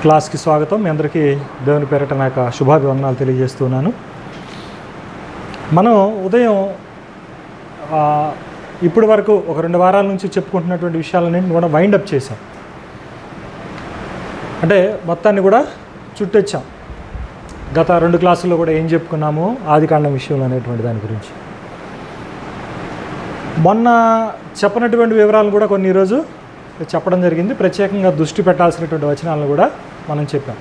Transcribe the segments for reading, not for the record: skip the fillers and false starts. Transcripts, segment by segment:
క్లాస్కి స్వాగతం. మీ అందరికీ దేవుని పేరిట నా యొక్క శుభాభివందనాలు తెలియజేస్తున్నాను. మనం ఉదయం ఇప్పటి వరకు ఒక 2 వారాల నుంచి చెప్పుకుంటున్నటువంటి విషయాలన్నీ కూడా వైండప్ చేశాం. అంటే మొత్తాన్ని కూడా చుట్టొచ్చాం. గత 2 క్లాసుల్లో కూడా ఏం చెప్పుకున్నాము, ఆదికాండం విషయంలో అనేటువంటి దాని గురించి. మొన్న చెప్పినటువంటి వివరాలు కూడా కొన్ని ఈరోజు చెప్పడం జరిగింది. ప్రత్యేకంగా దృష్టి పెట్టాల్సినటువంటి వచనాలను కూడా మనం చెప్పాం.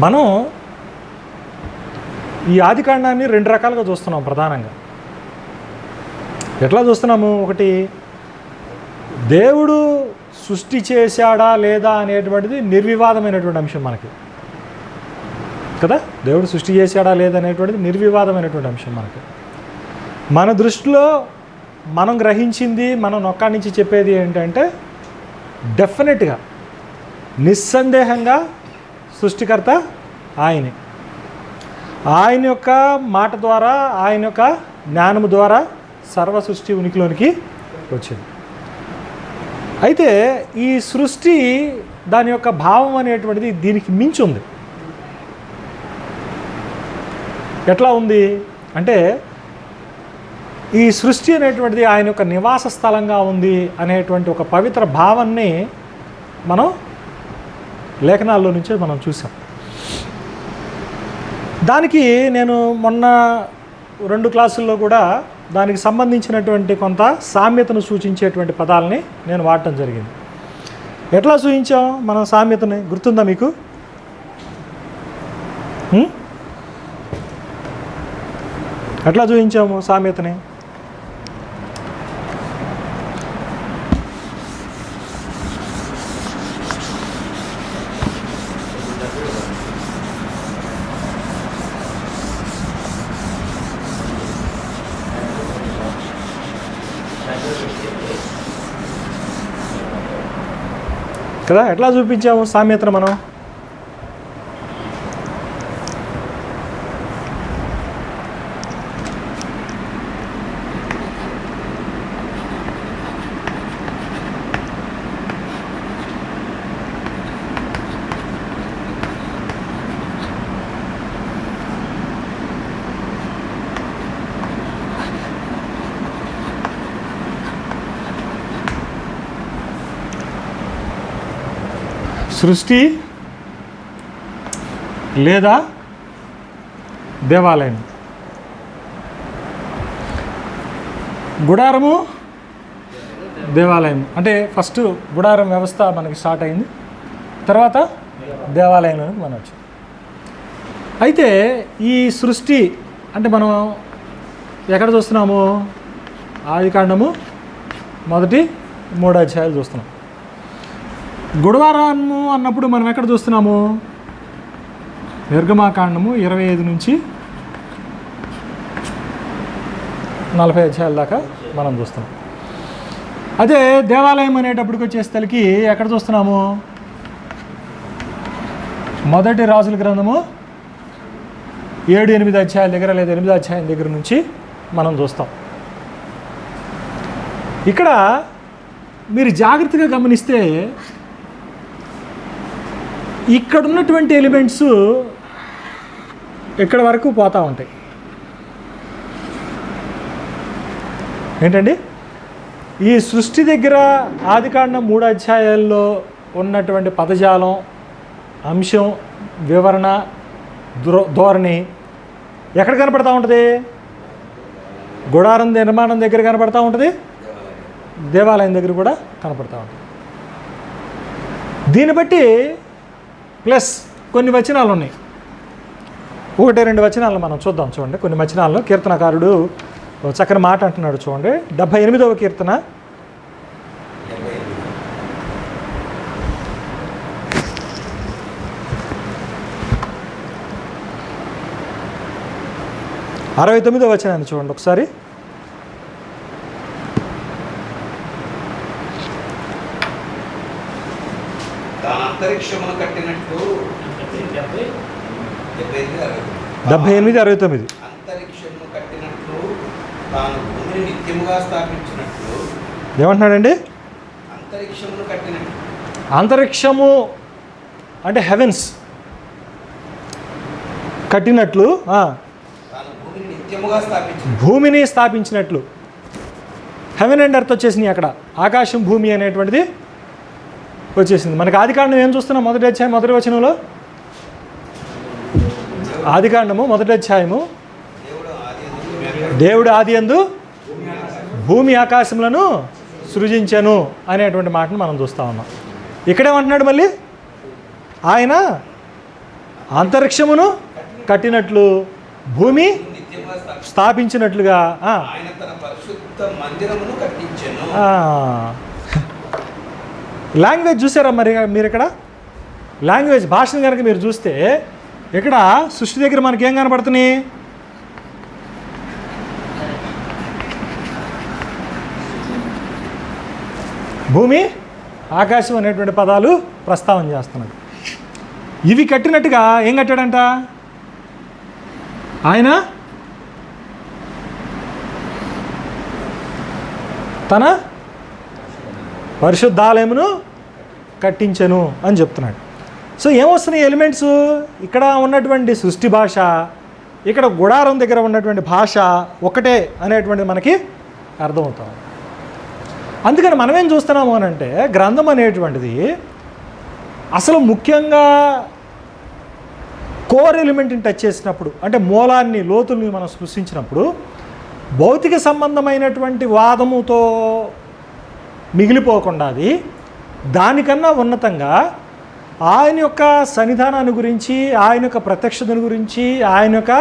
మనం ఈ ఆదికాండాన్ని 2 రకాలుగా చూస్తున్నాం. ప్రధానంగా ఎట్లా చూస్తున్నాము, ఒకటి దేవుడు సృష్టి చేశాడా లేదా అనేటువంటిది నిర్వివాదమైనటువంటి అంశం మనకి కదా. దేవుడు సృష్టి చేశాడా లేదా అనేటువంటిది నిర్వివాదమైనటువంటి అంశం మనకి. మన దృష్టిలో మనం గ్రహించింది, మనం నొక్కా నుంచి చెప్పేది ఏంటంటే, డెఫినెట్గా నిస్సందేహంగా సృష్టికర్త ఆయనే. ఆయన యొక్క మాట ద్వారా, ఆయన యొక్క జ్ఞానము ద్వారా సర్వ సృష్టి ఉనికిలోనికి వచ్చింది. అయితే ఈ సృష్టి దాని యొక్క భావం అనేటువంటిది దీనికి మించి ఉంది. ఎట్లా ఉంది అంటే, ఈ సృష్టి అనేటువంటిది ఆయన యొక్క నివాస స్థలంగా ఉంది అనేటువంటి ఒక పవిత్ర భావాన్ని మనం లేఖనాల్లో నుంచే మనం చూసాం. దానికి నేను మొన్న 2 క్లాసుల్లో కూడా దానికి సంబంధించినటువంటి కొంత సామ్యతను సూచించేటువంటి పదాలని నేను వాడటం జరిగింది. ఎట్లా సూచించాం మనం సామ్యతని, గుర్తుందా మీకు? ఎట్లా చూపించాము సామ్యతని? కదా, ఎట్లా చూపించాము సామ్యతను మనం? సృష్టి లేదా దేవాలయం, గుడారము దేవాలయం. అంటే ఫస్ట్ గుడారం వ్యవస్థ మనకి స్టార్ట్ అయింది, తర్వాత దేవాలయంలోకి మనం వచ్చాం. అయితే ఈ సృష్టి అంటే మనం ఎక్కడ చూస్తున్నాము? ఆదికాండము మొదటి 3 అధ్యాయాలు చూస్తున్నాం. గుడారము అన్నప్పుడు మనం ఎక్కడ చూస్తున్నాము? నిర్గమాకాండము 25 నుంచి 40 అధ్యాయాల దాకా మనం చూస్తున్నాం. అదే దేవాలయం అనేటప్పటికి వచ్చేసరికి ఎక్కడ చూస్తున్నాము? మొదటి రాజుల గ్రంథము 7-8 అధ్యాయాల దగ్గర, లేదా 8 అధ్యాయం దగ్గర నుంచి మనం చూస్తాం. ఇక్కడ మీరు జాగ్రత్తగా గమనిస్తే ఇక్కడ ఉన్నటువంటి ఎలిమెంట్స్ ఇక్కడ వరకు పోతూ ఉంటాయి. ఏంటండి, ఈ సృష్టి దగ్గర ఆదికాండం 3 అధ్యాయాల్లో ఉన్నటువంటి పదజాలం, అంశం, వివరణ, ధోరణి ఎక్కడ కనపడతా ఉంటుంది? గుడారం నిర్మాణం దగ్గర కనపడతా ఉంటుంది, దేవాలయం దగ్గర కూడా కనపడతా ఉంటుంది. దీన్ని బట్టి ప్లస్ కొన్ని వచనాలు ఉన్నాయి. 1-2 వచనాలను మనం చూద్దాం. చూడండి, కొన్ని వచనాల్లో కీర్తనకారుడు చక్కని మాట అంటున్నాడు. చూడండి, 78వ కీర్తన 69వ వచనాన్ని చూడండి ఒకసారి. అంతరిక్షమును కట్టినట్టు 78-69 అంతరిక్షమును కట్టినట్లు తాను భూమిని నిత్యముగా స్థాపించినట్లు. ఏమంటున్నాడండి? అంతరిక్షమును కట్టినట్టు. అంతరిక్షము అంటే హెవెన్స్ కట్టినట్లు, తాను భూమిని నిత్యముగా స్థాపించింది. భూమిని స్థాపించినట్లు. హెవెన్ అండ్ ఎర్త్ వచ్చేసింది అక్కడ, ఆకాశం భూమి అనేటువంటిది వచ్చేసింది. మనకి ఆదికాండం ఏం చూస్తున్నాం? మొదటి అధ్యాయం మొదటి వచనంలో, ఆదికాండము మొదటి అధ్యాయము, దేవుడు ఆదియందు భూమి ఆకాశములను సృజించెను అనేటువంటి మాటను మనం చూస్తూ ఉన్నాం. ఇక్కడేమంటున్నాడు మళ్ళీ? ఆయన అంతరిక్షమును కట్టినట్లు, భూమి నిత్యముగా స్థాపించినట్లుగా. ఆయన తన పరిశుద్ధ మందిరమును కట్టించెను. లాంగ్వేజ్ చూసారా మరి మీరు? ఇక్కడ లాంగ్వేజ్ భాషను కనుక మీరు చూస్తే ఇక్కడ సృష్టి దగ్గర మనకి ఏం కనపడుతున్నాయి? భూమి ఆకాశం అనేటువంటి పదాలు ప్రస్తావన చేస్తున్నాడు. ఇవి కట్టినట్టుగా ఏం కట్టాడంట? ఆయన తన పరిశుద్ధాలయమును కట్టించెను అని చెప్తున్నాడు. సో ఏమొస్తున్నాయి ఎలిమెంట్స్? ఇక్కడ ఉన్నటువంటి సృష్టి భాష, ఇక్కడ గుడారం దగ్గర ఉన్నటువంటి భాష ఒకటే అనేటువంటిది మనకి అర్థమవుతాం. అందుకని మనం ఏం చూస్తున్నాము అని అంటే, గ్రంథం అనేటువంటిది అసలు ముఖ్యంగా కోర్ ఎలిమెంట్ని టచ్ చేసినప్పుడు, అంటే మూలాన్ని లోతుల్ని మనం సృష్టించినప్పుడు, భౌతిక సంబంధమైనటువంటి వాదముతో మిగిలిపోకుండా అది దానికన్నా ఉన్నతంగా ఆయన యొక్క సన్నిధానాన్ని గురించి, ఆయన యొక్క ప్రత్యక్షతను గురించి, ఆయన యొక్క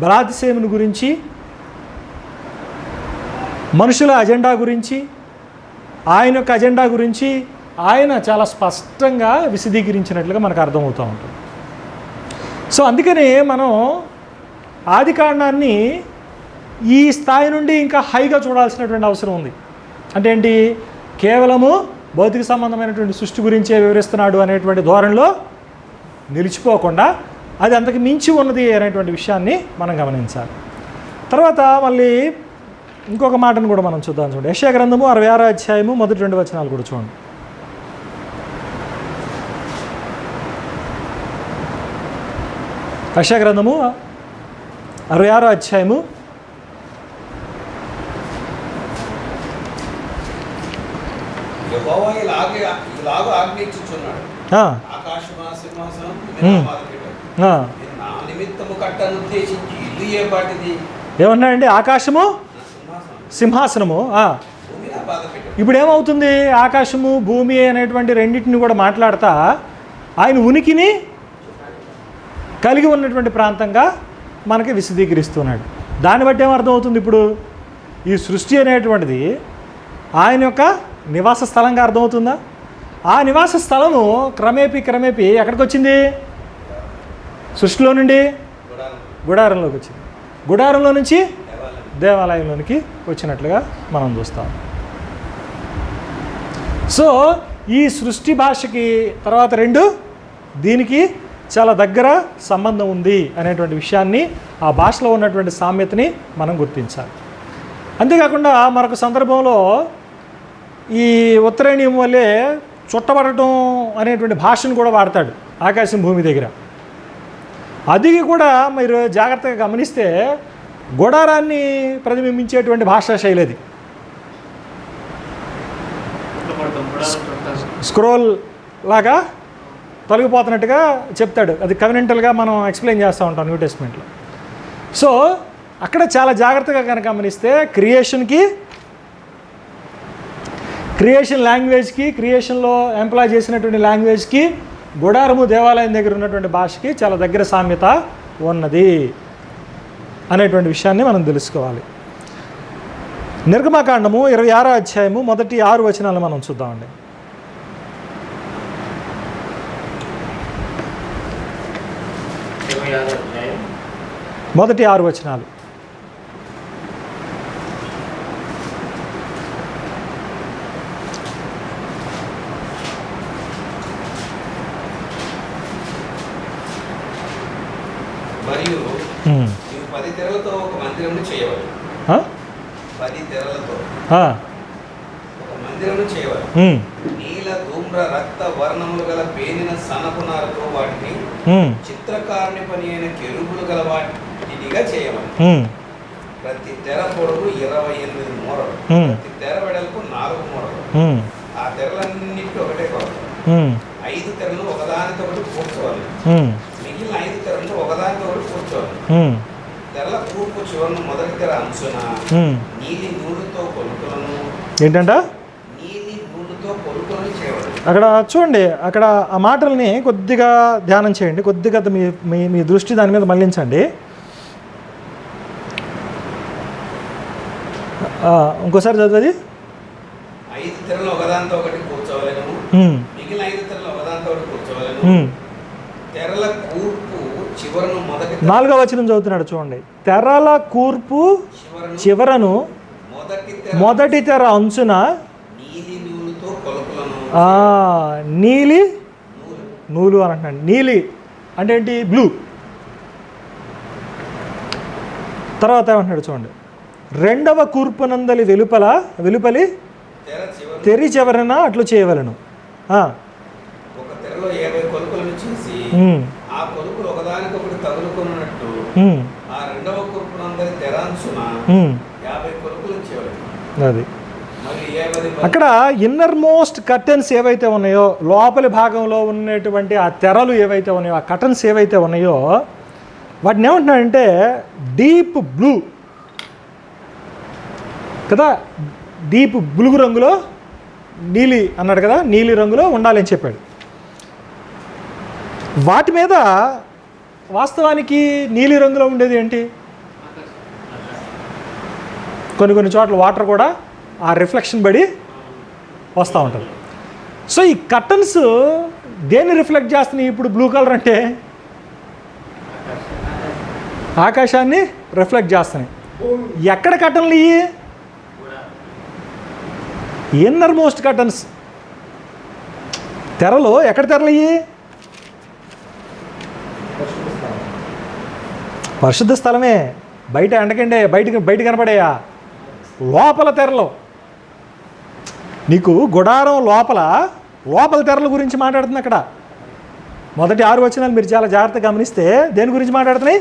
బలాతిశయమును గురించి, మనుషుల అజెండా గురించి, ఆయన యొక్క అజెండా గురించి ఆయన చాలా స్పష్టంగా విశదీకరించినట్లుగా మనకు అర్థమవుతూ ఉంటుంది. సో అందుకని మనం ఆదికాండాన్ని ఈ స్థాయి నుండి ఇంకా హైగా చూడాల్సినటువంటి అవసరం ఉంది. అంటే ఏంటి? కేవలము భౌతిక సంబంధమైనటువంటి సృష్టి గురించే వివరిస్తున్నాడు అనేటువంటి ధోరణిలో నిలిచిపోకుండా అది అంతకు మించి ఉన్నది అనేటువంటి విషయాన్ని మనం గమనించాలి. తర్వాత మళ్ళీ ఇంకొక మాటను కూడా మనం చూద్దాం. చూడండి, యెషయా గ్రంథము 66వ అధ్యాయము మొదటి 2 వచనాలు కూడా చూడండి. యెషయా గ్రంథము 66వ అధ్యాయము యెహోవా ఇలాగ ఆజ్ఞించుచున్నాడు. ఆకాశమా సింహాసనం నా నిమిత్తము కట్టను ఉద్దేశించి ఇల్లు ఏ పాటిది? ఏమన్నాడండి? ఆకాశము సింహాసనము. ఇప్పుడు ఏమవుతుంది? ఆకాశము భూమి అనేటువంటి రెండింటిని కూడా మాట్లాడతా ఆయన ఉనికిని కలిగి ఉన్నటువంటి ప్రాంతంగా మనకి విశదీకరిస్తున్నాడు. దాన్ని బట్టి ఏమర్థమవుతుంది? ఇప్పుడు ఈ సృష్టి అనేటువంటిది ఆయన యొక్క నివాస స్థలంగా అర్థమవుతుందా? ఆ నివాస స్థలము క్రమేపీ ఎక్కడికి వచ్చింది? సృష్టిలో నుండి గుడారంలోకి వచ్చింది. గుడారంలో నుంచి దేవాలయంలోనికి వచ్చినట్లుగా మనం చూస్తాం. సో ఈ సృష్టి భాషకి తర్వాత రెండు దీనికి చాలా దగ్గర సంబంధం ఉంది అనేటువంటి విషయాన్ని, ఆ భాషలో ఉన్నటువంటి సామ్యతని మనం గుర్తించాలి. అంతేకాకుండా మరొక సందర్భంలో ఈ ఉత్తరేణియం వల్లే చుట్టబడటం అనేటువంటి భాషను కూడా వాడతాడు ఆకాశం భూమి దగ్గర. అది కూడా మీరు జాగ్రత్తగా గమనిస్తే గుడారాన్ని ప్రతిబింబించేటువంటి భాషా శైలి అది. స్క్రోల్ లాగా తొలగిపోతున్నట్టుగా చెప్తాడు. అది కవెనెంటల్గా మనం ఎక్స్ప్లెయిన్ చేస్తూ ఉంటాం న్యూ టెస్ట్మెంట్లో. సో అక్కడ చాలా జాగ్రత్తగా కనుక గమనిస్తే క్రియేషన్ లాంగ్వేజ్కి, క్రియేషన్లో ఎంప్లాయ్ చేసినటువంటి లాంగ్వేజ్కి, గుడారము దేవాలయం దగ్గర ఉన్నటువంటి భాషకి చాలా దగ్గర సామ్యత ఉన్నది అనేటువంటి విషయాన్ని మనం తెలుసుకోవాలి. నిర్గమకాండము 26వ అధ్యాయము మొదటి 6 వచనాలు మనం చూద్దామండి. మొదటి 6 వచనాలు. మరియు నీవు 10 తెరలతో ఒక మందిరమును చేయవాలి. 10 తెరలతో ఒక మందిరమును చేయవాలి. తామ్ర రక్త వర్ణములు గల పేనిన సన్నపునారతో వాటిని చిత్రకారుని పని అయిన కెరూబులు గల వాటినిగా చేయమని. ప్రతి తెర పొడవు 28 మూరలు, ప్రతి తెర వెడల్పు 4 మూరలు. ఆ తెరలన్నిటికీ ఒకటే కొలత. 5 తెరలు ఒకదానితో ఒకటి కూర్చోవాలి. మిగిలిన 5 తెరలు ఒకదానితో ఒకటి కూర్చోవాలి. తెరల కూర్పు చివరను మొదటి తెర అంచున నీలి నూలుతో కొలుకులను ఏంటంట అక్కడ చూడండి. అక్కడ ఆ మాటల్ని కొద్దిగా ధ్యానం చేయండి, కొద్దిగా మీ దృష్టి దాని మీద మళ్లించండి. ఇంకోసారి చదివేది. 5 తెరలు ఒకదానితో ఒకటి కూర్చోవాలను, మిగిలిన 5 తెరలు ఒకదానితో ఒకటి కూర్చోవాలను. తెరల కూర్పు చివరను మొదటి 4వ వచనం చదువుతున్నాడు చూడండి. తెరల కూర్పు చివరను మొదటి తెర అంచున నీలి నూలుతో కొలకులను. నీలి నూలు అని అంటున్నాడు. నీలి అంటే ఏంటి? బ్లూ. తర్వాత ఏమంటున్నాడు చూడండి. 2వ కూర్పునందలి వెలుపలి తెరి చివరన అట్లు చేయవలను. ఒక తెరలో 50 కొలుకులను చేసి ఆ కొలుకులు ఒకదానికొకటి తగులుకున్నట్టు ఆ 2వ కూర్పునందలి తెరాంచున 50 కొలుకులను చేయవలను. అది అక్కడ ఇన్నర్ మోస్ట్ కర్టెన్స్ ఏవైతే ఉన్నాయో, లోపలి భాగంలో ఉన్నటువంటి ఆ తెరలు ఏవైతే ఉన్నాయో, ఆ కర్టన్స్ ఏవైతే ఉన్నాయో వాటిని ఏమంటున్నాడంటే డీప్ బ్లూ కదా, డీప్ బులుగు రంగులో నీలి అన్నాడు కదా, నీలి రంగులో ఉండాలని చెప్పాడు. వాటి మీద వాస్తవానికి నీలి రంగులో ఉండేది ఏంటి? కొన్ని చోట్ల వాటర్ కూడా ఆ రిఫ్లెక్షన్ బడి వస్తూ ఉంటుంది. సో ఈ కర్టన్స్ దేన్ని రిఫ్లెక్ట్ చేస్తున్నాయి? ఇప్పుడు బ్లూ కలర్ అంటే ఆకాశాన్ని రిఫ్లెక్ట్ చేస్తున్నాయి. ఎక్కడ కర్టన్లు ఇవి? Inner most curtains. తెరలు ఎక్కడ తెరలు ఇవి? పరిశుద్ధ స్థలమే. బయట ఎండకండే బయట కనపడేయా? లోపల తెరలు. నీకు గుడారం లోపల తెరల గురించి మాట్లాడుతుంది అక్కడ. మొదటి 6 వచనాలు మీరు చాలా జాగ్రత్తగా గమనిస్తే దేని గురించి మాట్లాడుతున్నాయి?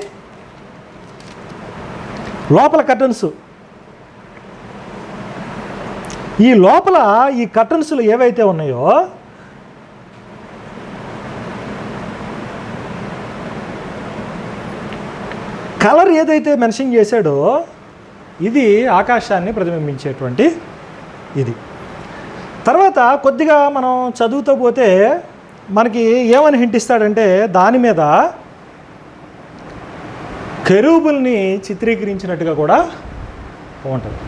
లోపల కర్టన్స్. ఈ లోపల ఈ కర్టన్స్లు ఏవైతే ఉన్నాయో కలర్ ఏదైతే మెన్షన్ చేశాడో ఇది ఆకాశాన్ని ప్రతిబింబించేటువంటి ఇది. తర్వాత కొద్దిగా మనం చదువుతూ పోతే మనకి ఏమని హింటిస్తాడంటే దాని మీద కెరూబుల్ని చిత్రీకరించినట్టుగా కూడా ఉంటుంది.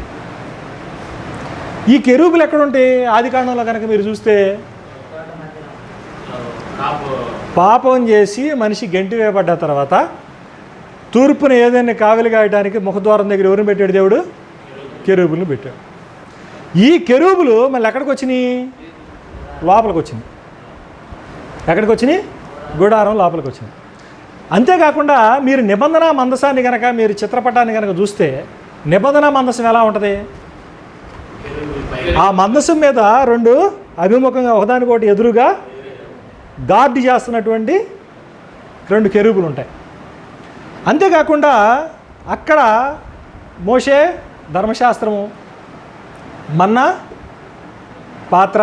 ఈ కెరూబులు ఎక్కడ ఉంటాయి? ఆదికాండంలో కనుక మీరు చూస్తే పాపం చేసి మనిషి గెంటి వేయబడ్డ తర్వాత తూర్పున ఏదైనా కావిలి కాయడానికి ముఖద్వారం దగ్గర ఎవరిని పెట్టాడు? దేవుడు కెరూబుల్ని పెట్టాడు. ఈ కెరూబులు మళ్ళీ ఎక్కడికి వచ్చినాయి? లోపలికి వచ్చినాయి. ఎక్కడికి వచ్చినాయి? గుడారం లోపలికి వచ్చినాయి. అంతేకాకుండా మీరు నిబంధన మందసాన్ని కనుక మీరు చిత్రపటాన్ని కనుక చూస్తే నిబంధన మందసం ఎలా ఉంటుంది? ఆ మందసం మీద 2 అభిముఖంగా ఒకదానికొకటి ఎదురుగా గార్డ్ చేస్తున్నటువంటి 2 కెరూబులు ఉంటాయి. అంతేకాకుండా అక్కడ మోషే ధర్మశాస్త్రము, మన్నా పాత్ర,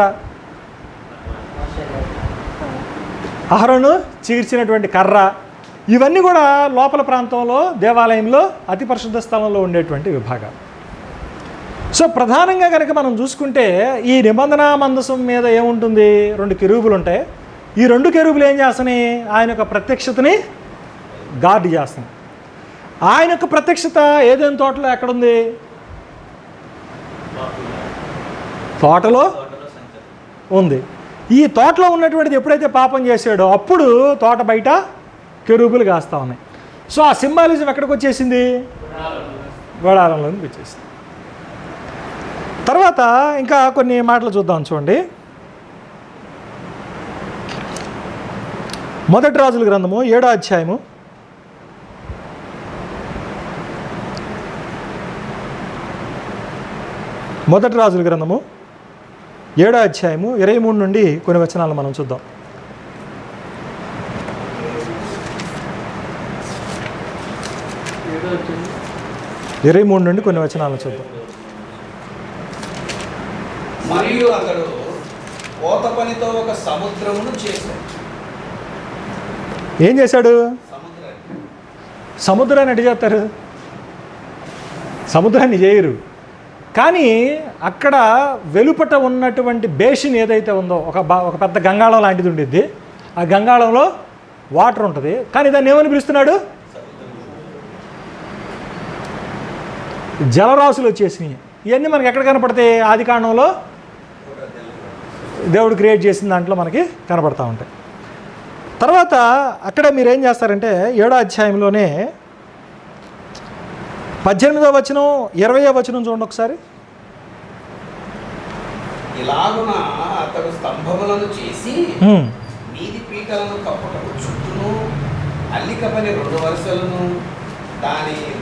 అహరోను చీర్చినటువంటి కర్ర, ఇవన్నీ కూడా లోపల ప్రాంతంలో దేవాలయంలో అతి పరిశుద్ధ స్థలంలో ఉండేటువంటి విభాగాలు. సో ప్రధానంగా కనుక మనం చూసుకుంటే ఈ నిబంధన మందసం మీద ఏముంటుంది? 2 కెరూబులు ఉంటాయి. ఈ 2 కెరూబులు ఏం చేస్తున్నాయి? ఆయన యొక్క ప్రత్యక్షతని గార్డ్ చేస్తున్నాయి. ఆయన యొక్క ప్రత్యక్షత ఏదైనా తోటలో ఎక్కడుంది? తోటలో ఉంది. ఈ తోటలో ఉన్నటువంటిది ఎప్పుడైతే పాపం చేశాడో అప్పుడు తోట బయట కెరూబులు కాస్తూ ఉన్నాయి. సో ఆ సింబాలిజం ఎక్కడికి వచ్చేసింది? గుడారంలోకి వచ్చేసింది. తర్వాత ఇంకా కొన్ని మాటలు చూద్దాం చూడండి. మొదటి రాజుల గ్రంథము 7వ అధ్యాయము 7వ 7వ అధ్యాయము 23 నుండి కొన్ని వచనాలు మనం చూద్దాం. 23 నుండి కొన్ని వచనాలు చూద్దాం. మరియు అతడు కోత పనితో ఒక సముద్రమును చేశాడు. ఏం చేశాడు? సముద్రాన్ని ఎటు చేస్తారు? సముద్రాన్ని చేయరు. కానీ అక్కడ వెలుపట ఉన్నటువంటి బేసిన్ ఏదైతే ఉందో ఒక పెద్ద గంగాళం లాంటిది ఉండిద్ది. ఆ గంగాళంలో వాటర్ ఉంటుంది. కానీ దాన్ని ఏమని పిలుస్తున్నాడు? జలరాశులు వచ్చేసినాయి. ఇవన్నీ మనకి ఎక్కడ కనపడతాయి? ఆది కాండంలో దేవుడు క్రియేట్ చేసిన దాంట్లో మనకి కనపడతా ఉంటాయి. తర్వాత అక్కడ మీరు ఏం చేస్తారంటే 7వ అధ్యాయంలోనే 18వ వచనం 20వ వచనం చూడండి ఒకసారి. ఇలాగున అతడు స్తంభములను చేసి మీది పీటలను కప్పుటకు చుట్టూను అల్లిక పని 2 వరుసలను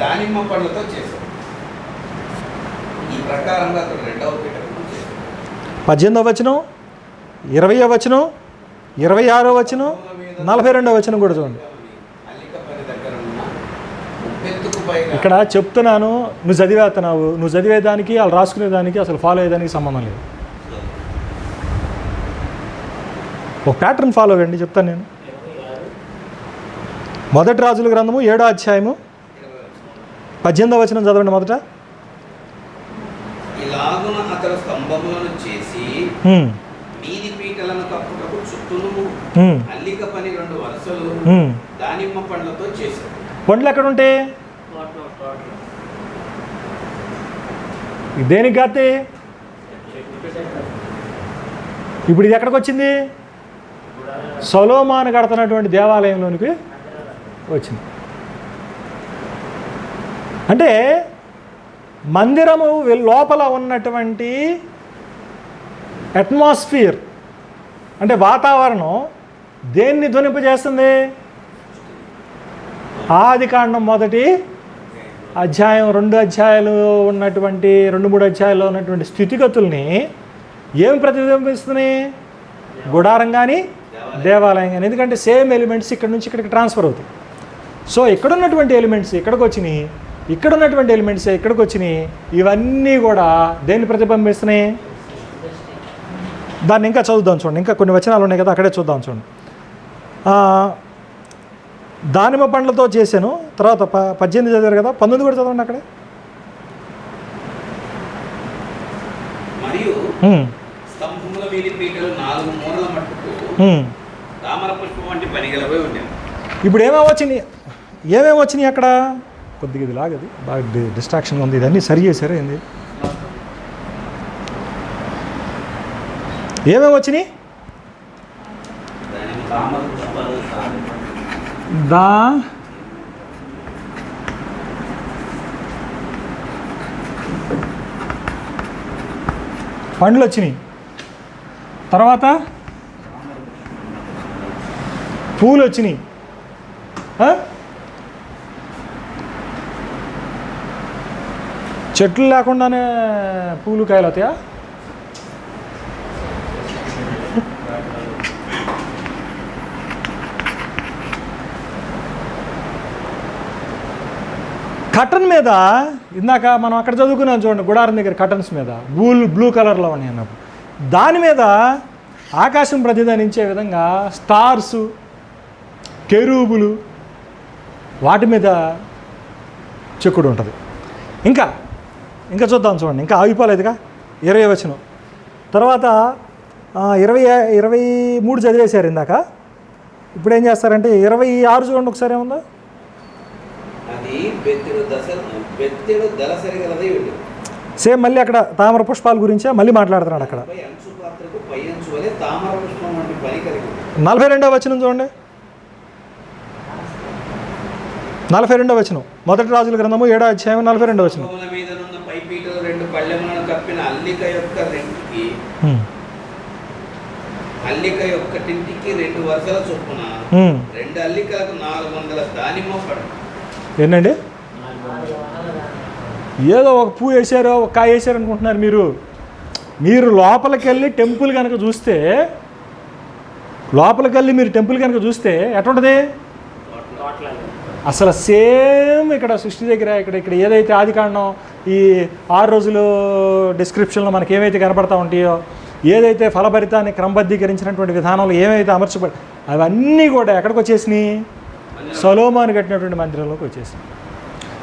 దానిమ్మ పండ్లతో చేశాడు. ఈ ప్రకారంగా అతడు 2వ పీటను చేశాడు. 18వ వచనం 20వ వచనం 26వ వచనం 42వ వచనం కూడా చూడండి. ఇక్కడ చెప్తున్నాను, నువ్వు చదివేస్తున్నావు. నువ్వు చదివేదానికి వాళ్ళు రాసుకునేదానికి అసలు ఫాలో అయ్యేదానికి సంబంధం లేదు. ఒక ప్యాటర్న్ ఫాలో అవ్వండి, చెప్తాను నేను. 1 రాజుల గ్రంథము 7వ అధ్యాయము 18వ వచనం చదవండి మొదట. ఇలాగున అతడు స్తంభములను చేసి మీది పీటలను కప్పుటకు చుట్టూను అల్లిక పని 2 వరుసలు దానిమ్మ పండ్లతో చేశాడు. పండ్లు ఎక్కడ ఉంటాయి? దేనికి కాతే? ఇప్పుడు ఇది ఎక్కడికి వచ్చింది? సొలొమోను కడుతున్నటువంటి దేవాలయంలోనికి వచ్చింది. అంటే మందిరము లోపల ఉన్నటువంటి అట్మాస్ఫియర్ అంటే వాతావరణం దేన్ని ధ్వనింపజేస్తుంది? ఆది కాండం 1 అధ్యాయం 2 అధ్యాయాలు ఉన్నటువంటి 2-3 అధ్యాయాల్లో ఉన్నటువంటి స్థితిగతుల్ని ఏం ప్రతిబింబిస్తున్నాయి? గుడారం కానీ దేవాలయం కానీ. ఎందుకంటే సేమ్ ఎలిమెంట్స్ ఇక్కడ నుంచి ఇక్కడికి ట్రాన్స్ఫర్ అవుతాయి. సో ఇక్కడ ఉన్నటువంటి ఎలిమెంట్స్ ఇక్కడికి వచ్చినాయి, ఇక్కడ ఉన్నటువంటి ఎలిమెంట్స్ ఇక్కడికి వచ్చినాయి. ఇవన్నీ కూడా దేన్ని ప్రతిబింబిస్తున్నాయి? దాన్ని ఇంకా చదువుదాం చూడండి. ఇంకా కొన్ని వచనాలు ఉన్నాయి కదా, అక్కడే చూద్దాం చూడండి. దానిమ్మ పండ్లతో చేశాను. తర్వాత 18 చదివారు కదా, 19 కూడా చదవండి అక్కడే. మరియు స్తంభముల మీది పీటలు 4 మూరల మట్టుకు తామర పుష్పం వంటి పనిగలవై ఉండేవి. ఇప్పుడు ఏమేమి వచ్చినాయి అక్కడ? కొద్దిగా ఇది లాగది బాగా డిస్ట్రాక్షన్గా ఉంది. ఇదన్నీ సరి చేశారు ఏంది? ఏమేమి వచ్చినాయి? పండ్లు వచ్చినాయి. తర్వాత పూలు వచ్చినాయి. చెట్లు లేకుండానే పూలు కాయలు అవుతాయా? కటన్ మీద ఇందాక మనం అక్కడ చదువుకున్నాం చూడండి, గుడారం దగ్గర కటన్స్ మీద బ్లూ కలర్లో ఉన్నాయి అన్నప్పుడు దాని మీద ఆకాశం ప్రతిధ్వనించే విధంగా స్టార్సు, కెరూబులు వాటి మీద చెక్కుడు ఉంటుంది. ఇంకా చూద్దాం చూడండి. ఇంకా ఆగిపోలేదుగా 20వ వచనం. తర్వాత 23 చదివేశారు ఇందాక. ఇప్పుడు ఏం చేస్తారంటే 26 చూడండి ఒకసారి. ఏముందో? సేమ్ మళ్ళీ అక్కడ తామర పుష్పాల గురించే మళ్ళీ మాట్లాడుతున్నాడు అక్కడ. 42వ వచనం చూడండి. 42వ వచనం 1 రాజుల గ్రంథము 7వ అధ్యాయం 42వ వచనం. అల్లిక యొక్కటింటికి 2 వరుసల చొప్పున 2 అల్లికలకు 400 దానిమ్మ పండ్లు. ఏంటండి? ఏదో ఒక పువ్వు వేసారో ఒక కాయ వేసారు అనుకుంటున్నారు మీరు. మీరు లోపలికి వెళ్ళి టెంపుల్ కనుక చూస్తే, మీరు టెంపుల్ కనుక చూస్తే ఎటువంటిది? అసలు సేమ్ ఇక్కడ సృష్టి దగ్గర ఇక్కడ ఏదైతే ఆదికాండం ఈ 6 రోజులు డిస్క్రిప్షన్లో మనకి ఏమైతే కనపడతా ఉంటాయో, ఏదైతే ఫలభరితాన్ని క్రమబద్ధీకరించినటువంటి విధానంలో ఏమైతే అమర్చబడి, అవన్నీ కూడా ఎక్కడికి వచ్చేసినాయి? సొలొమోను కట్టినటువంటి మందిరంలోకి వచ్చేసినాయి.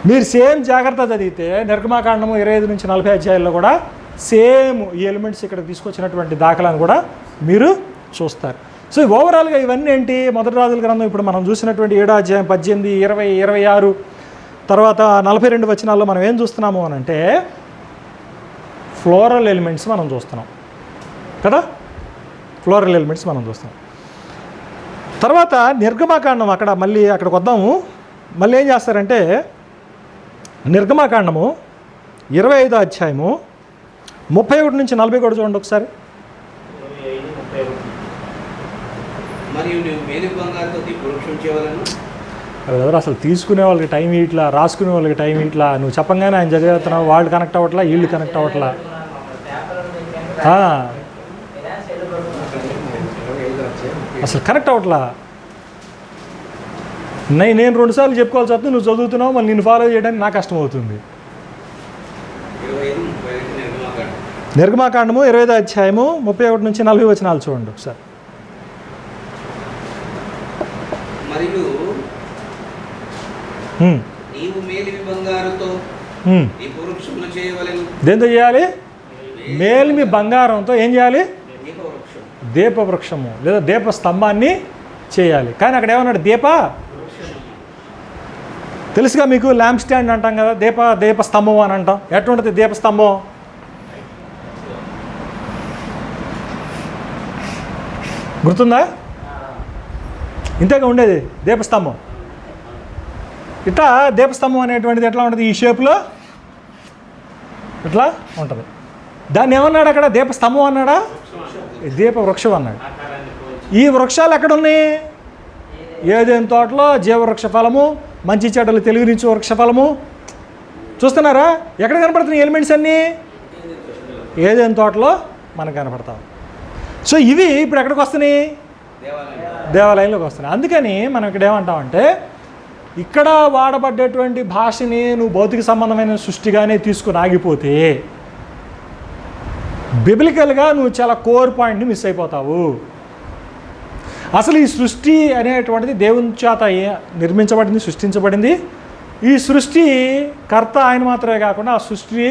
మీరు సేమ్ జాగ్రత్త చదివితే నిర్గమాకాండము 25 నుంచి 40 అధ్యాయాల్లో కూడా సేమ్ ఈ ఎలిమెంట్స్ ఇక్కడ తీసుకొచ్చినటువంటి దాఖలాన్ని కూడా మీరు చూస్తారు. సో ఓవరాల్గా ఇవన్నీ ఏంటి? మొదటి రాజుల గ్రంథం ఇప్పుడు మనం చూసినటువంటి 7వ అధ్యాయం 18, 20, 26 తర్వాత 42 వచనాల్లో మనం ఏం చూస్తున్నాము అని అంటే ఫ్లోరల్ ఎలిమెంట్స్ మనం చూస్తున్నాం కదా. ఫ్లోరల్ ఎలిమెంట్స్ మనం చూస్తున్నాం. తర్వాత నిర్గమాకాండం అక్కడికి వద్దాము. మళ్ళీ ఏం చేస్తారంటే నిర్గమాకాండము 25వ అధ్యాయము 31 నుంచి 40 కూడా చూడండి ఒకసారి. మరియు నువ్వు మేలి బంగారుతో వృక్షం చేయవలను. అసలు తీసుకునే వాళ్ళకి టైం ఇట్లా, రాసుకునే వాళ్ళకి టైం ఇట్లా, నువ్వు చెప్పంగానే ఆయన చదివేస్తున్నావు, వాళ్ళు కనెక్ట్ అవ్వట్లా, వీళ్ళు కనెక్ట్ అవ్వట్లా. అసలు కనెక్ట్ అవ్వట్లా. నేను 2 సార్లు చెప్పుకోవాల్సి వస్తుంది, నువ్వు చదువుతున్నావు, మళ్ళీ నేను ఫాలో చేయడానికి నాకు కష్టం అవుతుంది. నిర్గమాకాండము 25వ అధ్యాయము 31 నుంచి 40 వచనాలు చూడండి ఒకసారి. మరియు నీవు మేలిమి బంగారుతో ఈ వృక్షమును చేయవలెను. దేంతో చేయాలి? మేలిమి బంగారంతో ఏం చేయాలి? దీపవృక్షము లేదా దీప స్తంభాన్ని చేయాలి. కానీ అక్కడ ఏమన్నాడు? తెలుసుగా మీకు, ల్యాంప్ స్టాండ్ అంటాం కదా, దీపస్తంభం అని అంటాం. ఎటువంటిది దీపస్తంభం? గుర్తుందా? ఇంతగా ఉండేది దీపస్తంభం. ఇట్లా దీపస్తంభం అనేటువంటిది ఎట్లా ఉంటుంది? ఈ షేప్లో ఇట్లా ఉంటుంది. దాన్ని ఏమన్నాడు అక్కడ? దీపస్తంభం అన్నాడా? దీపవృక్షం అన్నాడు. ఈ వృక్షాలు ఎక్కడున్నాయి? ఏదైనా తోటలో జీవవృక్ష ఫలము, మంచి చెడ్డలు తెలివినిచ్చు వృక్ష ఫలము. చూస్తున్నారా? ఎక్కడ కనపడుతున్నాయి ఎలిమెంట్స్ అన్నీ? ఏదైనా తోటలో మనకు కనపడతాం. సో ఇవి ఇప్పుడు ఎక్కడికి వస్తున్నాయి? దేవాలయంలోకి వస్తున్నాయి. అందుకని మనం ఇక్కడ ఏమంటామంటే, ఇక్కడ వాడబడ్డటువంటి భాషని నువ్వు భౌతిక సంబంధమైన సృష్టిగానే తీసుకుని ఆగిపోతే బిబ్లికల్గా నువ్వు చాలా కోర్ పాయింట్ని మిస్ అయిపోతావు. అసలు ఈ సృష్టి అనేటువంటిది దేవుని చేత నిర్మించబడింది, సృష్టించబడింది. ఈ సృష్టి కర్త ఆయన మాత్రమే కాకుండా ఆ సృష్టి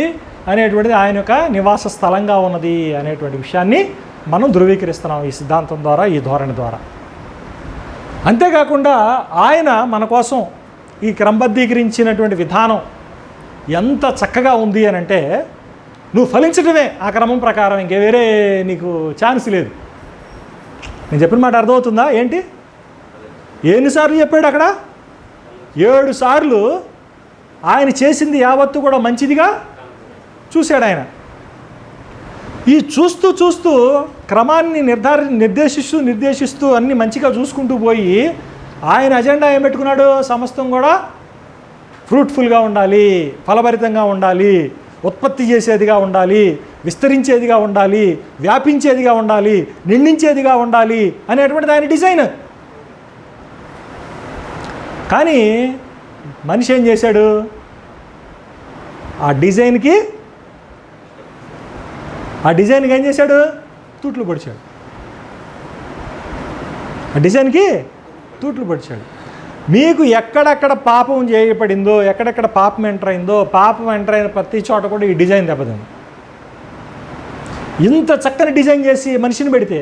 అనేటువంటిది ఆయన యొక్క నివాస స్థలంగా ఉన్నది అనేటువంటి విషయాన్ని మనం ధృవీకరిస్తున్నాం ఈ సిద్ధాంతం ద్వారా, ఈ ధోరణి ద్వారా. అంతేకాకుండా ఆయన మన కోసం ఈ క్రమబద్ధీకరించినటువంటి విధానం ఎంత చక్కగా ఉంది అని అంటే, నువ్వు ఫలించడమే ఆ క్రమం ప్రకారం, ఇంకే వేరే నీకు ఛాన్స్ లేదు. నేను చెప్పిన మాట అర్థమవుతుందా? ఏంటి ఎన్నిసార్లు చెప్పాడు అక్కడ? 7 సార్లు ఆయన చేసింది యావత్తు కూడా మంచిదిగా చూశాడు ఆయన. ఈ చూస్తూ చూస్తూ క్రమాన్ని నిర్దేశిస్తూ అన్ని మంచిగా చూసుకుంటూ పోయి ఆయన అజెండా ఏం పెట్టుకున్నాడు? సమస్తం కూడా ఫ్రూట్ఫుల్గా ఉండాలి, ఫలభరితంగా ఉండాలి, ఉత్పత్తి చేసేదిగా ఉండాలి, విస్తరించేదిగా ఉండాలి, వ్యాపించేదిగా ఉండాలి, నిండించేదిగా ఉండాలి అనేటువంటిది ఆయన డిజైన్. కానీ మనిషి ఏం చేశాడు? ఆ డిజైన్కి ఏం చేశాడు? తూట్లు పొడిచాడు. ఆ డిజైన్కి తూట్లు పొడిచాడు. మీకు ఎక్కడెక్కడ పాపం చేయబడిందో, ఎక్కడెక్కడ పాపం ఎంటర్ అయిందో, పాపం ఎంటర్ అయిన ప్రతి చోట కూడా ఈ డిజైన్ దెబ్బతింది. ఇంత చక్కని డిజైన్ చేసి మనిషిని పెడితే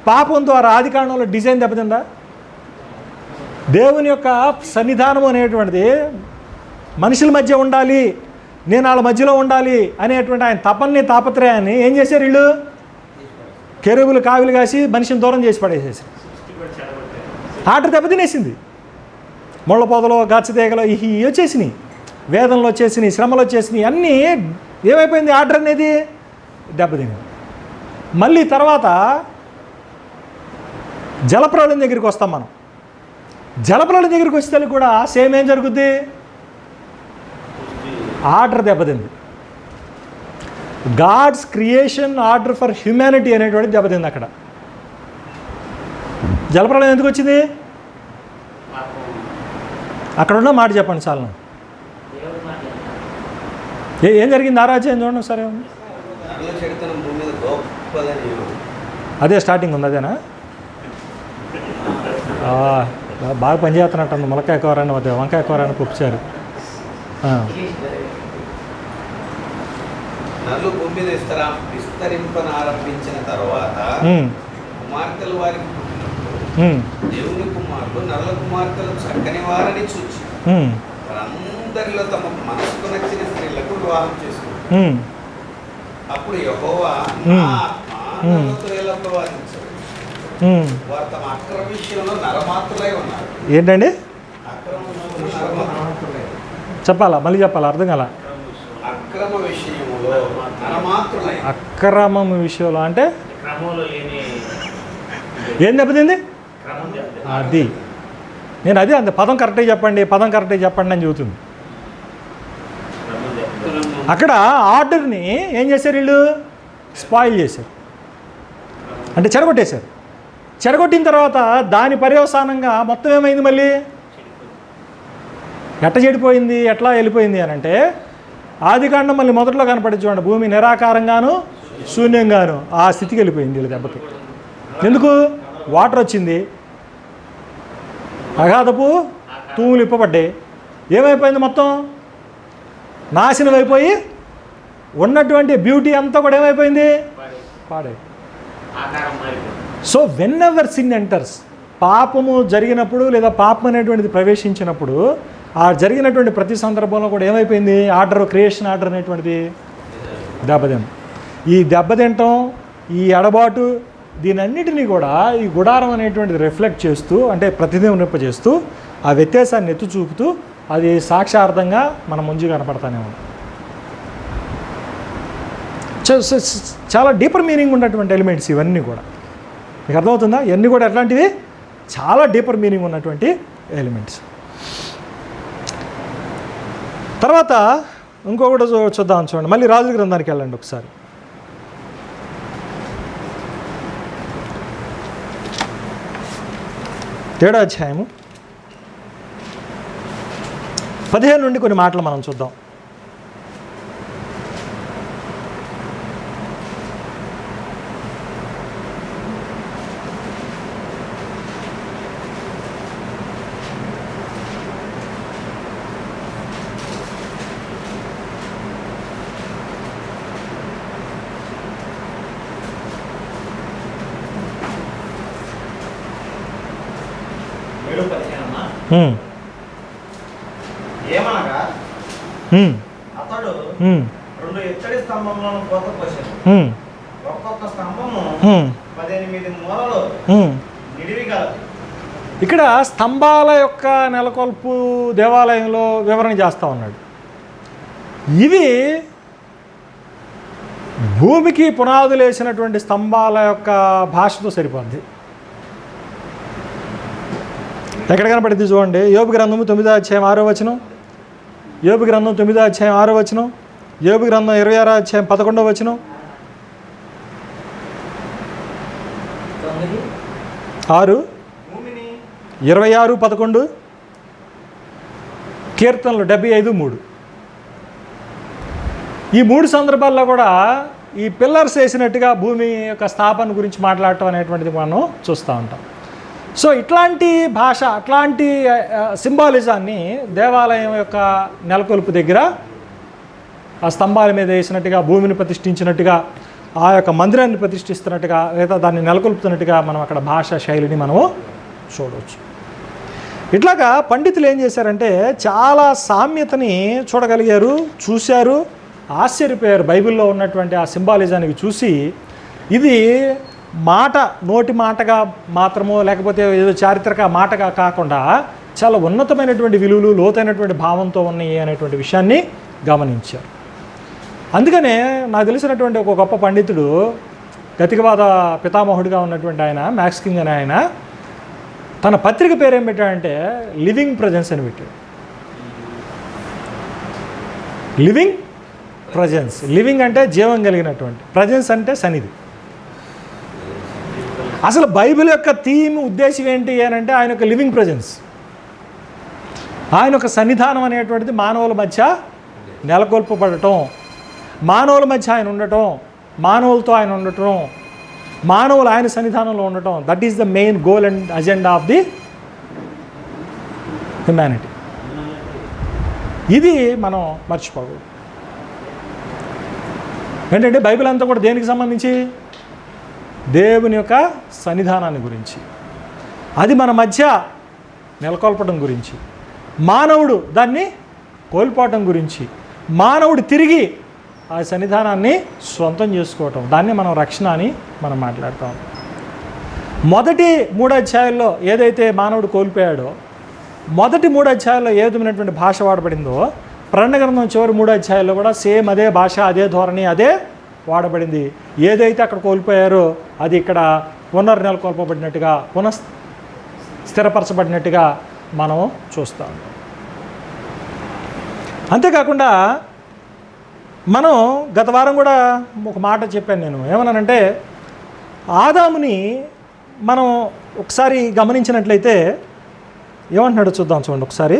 పాపం ద్వారా ఆదికాండంలో డిజైన్ దెబ్బతిందా? దేవుని యొక్క సన్నిధానం అనేటువంటిది మనుషుల మధ్య ఉండాలి, నేను వాళ్ళ మధ్యలో ఉండాలి అనేటువంటి ఆయన తాపత్రయాన్ని ఏం చేశారు వీళ్ళు? కెరూబులు కావిలు కాసి మనిషిని దూరం చేసి పడేసేసారు. ఆర్డర్ దెబ్బతినేసింది. ముళ్ళ పొదలో, గచ్చతీగలో ఇవి వచ్చేసినాయి, వేదనలు వచ్చేసినాయి, శ్రమలు వచ్చేసినాయి, అన్నీ ఏమైపోయింది? ఆర్డర్ అనేది దెబ్బతినేది. మళ్ళీ తర్వాత జలప్రళయం దగ్గరికి వస్తాం మనం. జలప్రళయం దగ్గరికి వచ్చేసరికి కూడా సేమ్ ఏం జరుగుద్ది? ఆర్డర్ దెబ్బతింది. God's creation order for humanity అనేటువంటిది దెబ్బతింది అక్కడ. జలప్రళయం ఎందుకు వచ్చింది? అక్కడ ఉన్న మాట చెప్పండి చాలు. ఏం జరిగింది? ఆరాధ్యం చూడండి సరే. అదే స్టార్టింగ్ ఉంది, అదేనా? బాగా పనిచేస్తున్నట్టు ములకాయ కూరని వంకాయ కూరని పుప్పారు. నల్లు భూమి మీద విస్తరింపనారంభించిన తర్వాత కుమార్తెలు వారికి దేవుని కుమారులు నల్ల కుమార్తెలు చక్కని వారని చూచి వారందరిలో తమ మనసుకు నచ్చిన స్త్రీలకు వివాహం చేసుకుంటారు. అప్పుడు యెహోవా నా ఆత్మ నల్లతో ఎలా ప్రవాదించాడు. వారు తమ అక్రమ విషయంలో నరమాత్రులై ఉన్నారు. ఏంటండి చెప్పాలా? మళ్ళీ చెప్పాలా? అర్థం కాల. అక్రమ విషయంలో నరమాత్రులై. అక్రమం విషయంలో అంటే ఏం దెబ్బతింది? అది నేను అదే అంత పదం కరెక్ట్గా చెప్పండి, పదం కరెక్ట్గా చెప్పండి అని చెబుతుంది. అక్కడ ఆర్డర్ని ఏం చేశారు వీళ్ళు? స్పాయిల్ చేశారు, అంటే చెడగొట్టేశారు. చెడగొట్టిన తర్వాత దాని పర్యవసానంగా మొత్తం ఏమైంది? మళ్ళీ ఎట్లా చెడిపోయింది, ఎట్లా వెళ్ళిపోయింది అని అంటే ఆదికాండం మళ్ళీ మొదట్లో కనపడి చూడండి, భూమి నిరాకారంగాను శూన్యంగాను ఆ స్థితికి వెళ్ళిపోయింది వీళ్ళ దెబ్బకి. ఎందుకు? వాటర్ వచ్చింది, అగాధపు తూములు ఇప్పబడ్డాయి. ఏమైపోయింది? మొత్తం నాశనం అయిపోయి ఉన్నటువంటి బ్యూటీ అంతా కూడా ఏమైపోయింది? పాడై. So when ever sin enters, పాపము జరిగినప్పుడు లేదా పాపం అనేటువంటిది ప్రవేశించినప్పుడు ఆ జరిగినటువంటి ప్రతి సందర్భంలో కూడా ఏమైపోయింది? ఆర్డర్, క్రియేషన్ ఆర్డర్ అనేటువంటిది దెబ్బతింటాం. ఈ దెబ్బతింటాం, ఈ ఎడబాటు, దీనన్నిటినీ కూడా ఈ గుడారం అనేటువంటిది రిఫ్లెక్ట్ చేస్తూ, అంటే ప్రతిబింబింపజేస్తూ ఆ వ్యత్యాసాన్ని ఎత్తు చూపుతూ అది సాక్షార్థంగా మన ముందు కనపడతానే ఉంది. చాలా డీపర్ మీనింగ్ ఉన్నటువంటి ఎలిమెంట్స్ ఇవన్నీ కూడా. మీకు అర్థమవుతుందా? ఇవన్నీ కూడా ఎట్లాంటివి? చాలా డీపర్ మీనింగ్ ఉన్నటువంటి ఎలిమెంట్స్. తర్వాత ఇంకొకటి చూద్దాం చూడండి. మళ్ళీ రాజుల గ్రంథానికి వెళ్ళండి ఒకసారి. ఏడో అధ్యాయము 15 నుండి కొన్ని మాటలు మనం చూద్దాం. ఏమనగా అతడు 2 ఇత్తడి స్తంభములను కోతకోసాడు. ఒక్కొక్క స్తంభము 18 మూలలు నిడివి గలదు. ఇక్కడ స్తంభాల యొక్క నెలకొల్పు దేవాలయంలో వివరణ చేస్తూ ఉన్నాడు. ఇవి భూమికి పునాదులు వేసినటువంటి స్తంభాల యొక్క భాషతో సరిపోద్ది. ఎక్కడ కనపడింది చూడండి. యోబు గ్రంథము 9వ అధ్యాయం 6వ వచనం, యోబు గ్రంథం 9వ అధ్యాయం 6వ వచనం, యోబు గ్రంథం 26వ అధ్యాయం 11వ వచనం, 6, 26, 11, కీర్తనలు 75:3. ఈ 3 సందర్భాల్లో కూడా ఈ పిల్లర్స్ వేసినట్టుగా భూమి యొక్క స్థాపన గురించి మాట్లాడటం అనేటువంటిది మనం చూస్తూ ఉంటాం. సో ఇట్లాంటి భాష, అట్లాంటి సింబాలిజాన్ని దేవాలయం యొక్క నెలకొల్పు దగ్గర ఆ స్తంభాల మీద వేసినట్టుగా, భూమిని ప్రతిష్ఠించినట్టుగా, ఆ యొక్క మందిరాన్ని ప్రతిష్ఠిస్తున్నట్టుగా, లేదా దాన్ని నెలకొల్పుతున్నట్టుగా మనం అక్కడ భాషా శైలిని మనము చూడవచ్చు. ఇట్లాగా పండితులు ఏం చేశారంటే చాలా సామ్యతని చూడగలిగారు, చూశారు, ఆశ్చర్యపోయారు. బైబిల్లో ఉన్నటువంటి ఆ సింబాలిజానికి చూసి ఇది మాట, నోటి మాటగా మాత్రమో లేకపోతే ఏదో చారిత్రక మాటగా కాకుండా చాలా ఉన్నతమైనటువంటి విలువలు, లోతైనటువంటి భావంతో ఉన్నాయి అనేటువంటి విషయాన్ని గమనించారు. అందుకనే నాకు తెలిసినటువంటి ఒక గొప్ప పండితుడు, గతికవాద పితామహుడిగా ఉన్నటువంటి ఆయన, మ్యాక్స్ కింగ్ అనే ఆయన, తన పత్రిక పేరు ఏం పెట్టాడంటే లివింగ్ ప్రజెన్స్ అని పెట్టాడు. Living presence. లివింగ్ అంటే జీవం కలిగినటువంటి, ప్రజెన్స్ అంటే సన్నిధి. అసలు బైబిల్ యొక్క థీమ్ ఉద్దేశం ఏంటి అని అంటే ఆయన యొక్క లివింగ్ ప్రజెన్స్, ఆయన యొక్క సన్నిధానం అనేటువంటిది మానవుల మధ్య నెలకొల్పబడటం, మానవుల మధ్య ఆయన ఉండటం, మానవులతో ఆయన ఉండటం, మానవులు ఆయన సన్నిధానంలో ఉండటం. That is the main goal and agenda of the humanity. ఇది మనం మర్చిపోకూడదు. ఏంటంటే బైబిల్ అంతా కూడా దేనికి సంబంధించి? దేవుని యొక్క సన్నిధానాన్ని గురించి, అది మన మధ్య నెలకొల్పడం గురించి, మానవుడు దాన్ని కోల్పోవటం గురించి, మానవుడు తిరిగి ఆ సన్నిధానాన్ని సొంతం చేసుకోవటం, దాన్ని మనం రక్షణ అని మనం మాట్లాడతాం. మొదటి 3 అధ్యాయాల్లో ఏదైతే మానవుడు కోల్పోయాడో, మొదటి 3 అధ్యాయాల్లో ఏ విధమైనటువంటి భాష వాడబడిందో, ప్రకటన గ్రంథం చివరి 3 అధ్యాయాల్లో కూడా సేమ్ అదే భాష, అదే ధోరణి, అదే వాడబడింది. ఏదైతే అక్కడ కోల్పోయారో అది ఇక్కడ పునర్నెలకొల్పబడినట్టుగా, స్థిరపరచబడినట్టుగా మనం చూస్తాం. అంతేకాకుండా మనం గత వారం కూడా ఒక మాట చెప్పాను నేను. ఏమన్నానంటే, ఆదాముని మనం ఒకసారి గమనించినట్లయితే ఏమంటున్నాడో చూద్దాం. చూడండి ఒకసారి.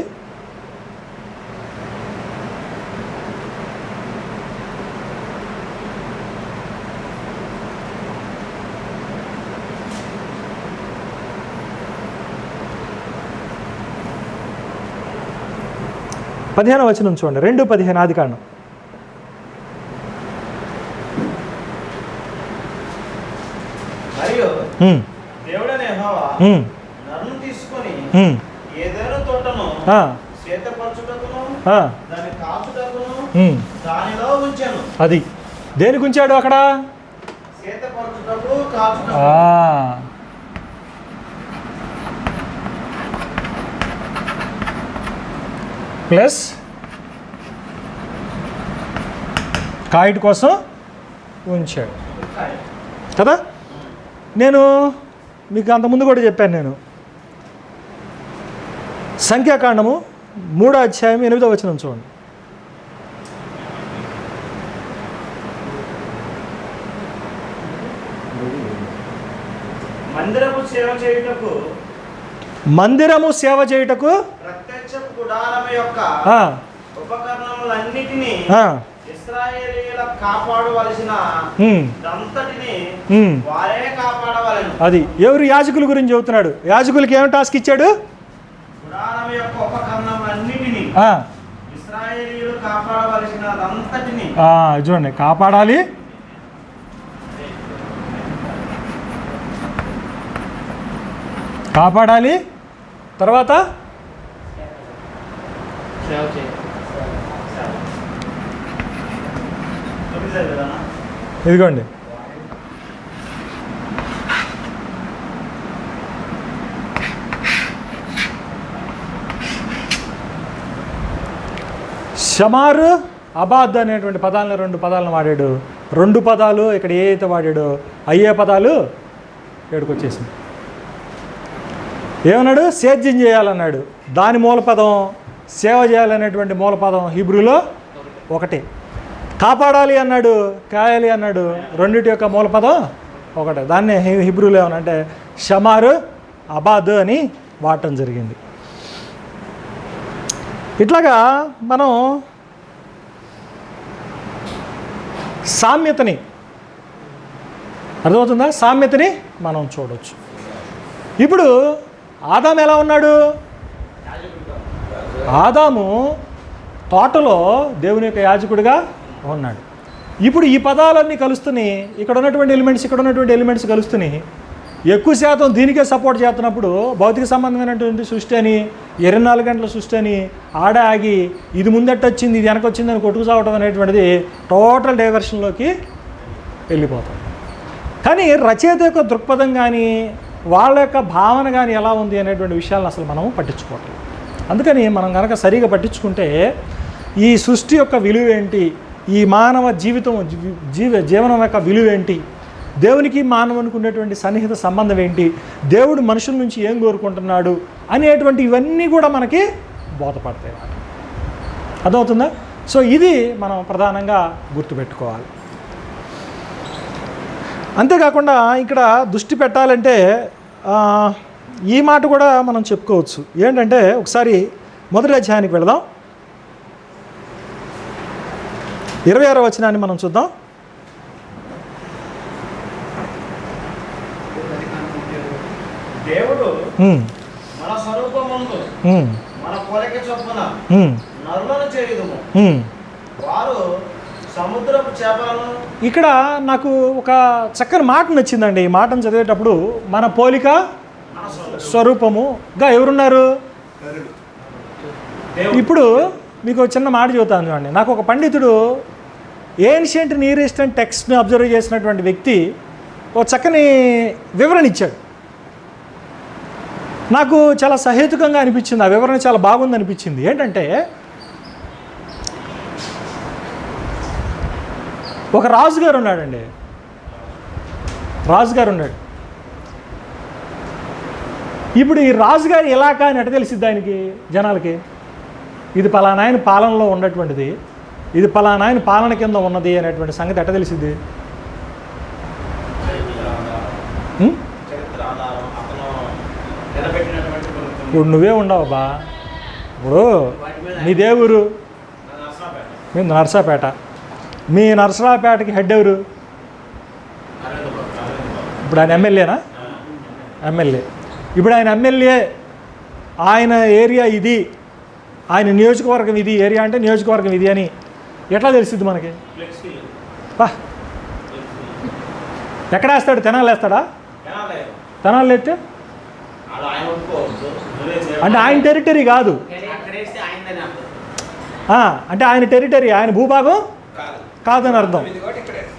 పదిహేను వచనం చూడండి, 2:15 ఆదికాండం. మరియు దేవుడైన యెహోవా నన్ను తీసుకొని ఏదైనా తోటను శ్వేతపరచుటకును దాన్ని కాచుటకును దానిలో ఉంచాను. అది దేనికి ఉంచాడు అక్కడ? శ్వేతపరచుటకు, కాచుటకు. ప్లస్ కాయిట్ కోసం ఉంచాడు కదా. నేను మీకు అంతకుముందు కూడా చెప్పాను. నేను సంఖ్యాకాండము 3వ అధ్యాయం 8వ వచనం చూడండి. మందిరము సేవ చేయుటకు ప్రత్యక్ష గుడారము యొక్క ఉపకరణములన్నిటినీ ఇశ్రాయేలీయుల కాపాడవలసిన దంతటిని వారే కాపాడవలెను. అది ఎవరు? యాజకుల గురించి చెబుతున్నాడు. యాజకులకి ఏం టాస్క్ ఇచ్చాడు? గుడారము యొక్క ఉపకరణములన్నిటినీ ఇశ్రాయేలీయులు కాపాడవలసిన దంతటిని. చూడండి, కాపాడాలి, కాపాడాలి, తర్వాత ఇదిగోండి, షమారు అబాద్ అనేటువంటి పదాలను 2 పదాలను వాడాడు. 2 పదాలు ఇక్కడ ఏ అయితే వాడాడో అయ్యే పదాలు ఏడుకొచ్చేసింది. ఏమన్నాడు? సేద్యం చేయాలన్నాడు, దాని మూలపదం. సేవ చేయాలనేటువంటి మూలపదం హీబ్రూలో ఒకటే. కాపాడాలి అన్నాడు, కాయాలి అన్నాడు, రెండిటి యొక్క మూలపదం ఒకటే. దాన్ని హీబ్రూలో ఏమనంటే షమారు అబాద్ అని వాడటం జరిగింది. ఇట్లాగా మనం సామ్యతని, అర్థమవుతుందా? సామ్యతని మనం చూడవచ్చు. ఇప్పుడు ఆదాము ఎలా ఉన్నాడు? ఆదాము తోటలో దేవుని యొక్క యాజకుడిగా ఉన్నాడు. ఇప్పుడు ఈ పదాలన్నీ కలుస్తున్నాయి, ఇక్కడ ఉన్నటువంటి ఎలిమెంట్స్, ఇక్కడ ఉన్నటువంటి ఎలిమెంట్స్ కలుస్తున్నాయి. ఎక్కువ శాతం దీనికే సపోర్ట్ చేస్తున్నప్పుడు భౌతిక సంబంధమైనటువంటి సృష్టి అని, 24 గంటల సృష్టి అని ఆడ ఆగి ఇది ముందట్టొచ్చింది, ఇది వెనకొచ్చింది అని కొట్టుకు సావటం అనేటువంటిది టోటల్ డైవర్షన్లోకి వెళ్ళిపోతుంది. కానీ రచయిత యొక్క దృక్పథం కానీ వాళ్ళ యొక్క భావన కానీ ఎలా ఉంది అనేటువంటి విషయాలను అసలు మనం పట్టించుకోవట్లేదు. అందుకని మనం కనుక సరిగా పట్టించుకుంటే ఈ సృష్టి యొక్క విలువ ఏంటి, ఈ మానవ జీవనం యొక్క విలువ ఏంటి, దేవునికి మానవునికి ఉండేటువంటి సన్నిహిత సంబంధం ఏంటి, దేవుడు మనుషుల నుంచి ఏం కోరుకుంటున్నాడు అనేటువంటి ఇవన్నీ కూడా మనకి బోధపడతాయి. అర్థమవుతుందా? సో ఇది మనం ప్రధానంగా గుర్తుపెట్టుకోవాలి. అంతేకాకుండా ఇక్కడ దృష్టి పెట్టాలంటే ఈ మాట కూడా మనం చెప్పుకోవచ్చు. ఏంటంటే ఒకసారి మొదటి అధ్యాయానికి వెళదాం. 26వ వచనాన్ని మనం చూద్దాం. దేవుడు మన స్వరూపమందు మన పోలిక చొప్పున నరులను చేయుదుము, వారు సముద్రపు చేపలను. ఇక్కడ నాకు ఒక చక్కని మాట నచ్చిందండి. ఈ మాటను చదివేటప్పుడు మన పోలిక స్వరూపముగా ఎవరున్నారు? ఇప్పుడు మీకు ఒక చిన్న మాట చెబుతాను చూడండి. నాకు ఒక పండితుడు ఏన్షియంట్ నియర్ ఈస్టర్న్ టెక్స్ట్ని అబ్జర్వ్ చేసినటువంటి వ్యక్తి ఒక చక్కని వివరణ ఇచ్చాడు. నాకు చాలా సహేతుకంగా అనిపించింది. ఆ వివరణ చాలా బాగుంది అనిపించింది. ఏంటంటే ఒక రాజుగారు ఉన్నాడండి. రాజుగారు ఉన్నాడు. ఇప్పుడు ఈ రాజుగారి ఇలాకా అని ఎట్ట తెలిసిద్ది ఆయనకి, జనాలకి? ఇది పలానా ఆయన పాలనలో ఉన్నటువంటిది, ఇది పలానా ఆయన పాలన కింద ఉన్నది అనేటువంటి సంగతి ఎట్ట తెలిసిద్ది? ఇప్పుడు నువ్వే ఉండవు బా. ఇప్పుడు మీ దేవురు మీ నర్సాపేట. మీ నర్సరాపేటకి హెడ్ ఎవరు? ఇప్పుడు ఆయన ఎమ్మెల్యేనా? ఎమ్మెల్యే. ఇప్పుడు ఆయన ఎమ్మెల్యే, ఆయన ఏరియా ఇది, ఆయన నియోజకవర్గం ఇది, ఏరియా అంటే నియోజకవర్గం ఇది అని ఎట్లా తెలిసిద్ది మనకి? బా, ఎక్కడ వేస్తాడు? తెనాలి వేస్తాడా? తెనాలి వేస్తే అంటే ఆయన టెరిటరీ కాదు, అంటే ఆయన టెరిటరీ, ఆయన భూభాగం కాదని అర్థం.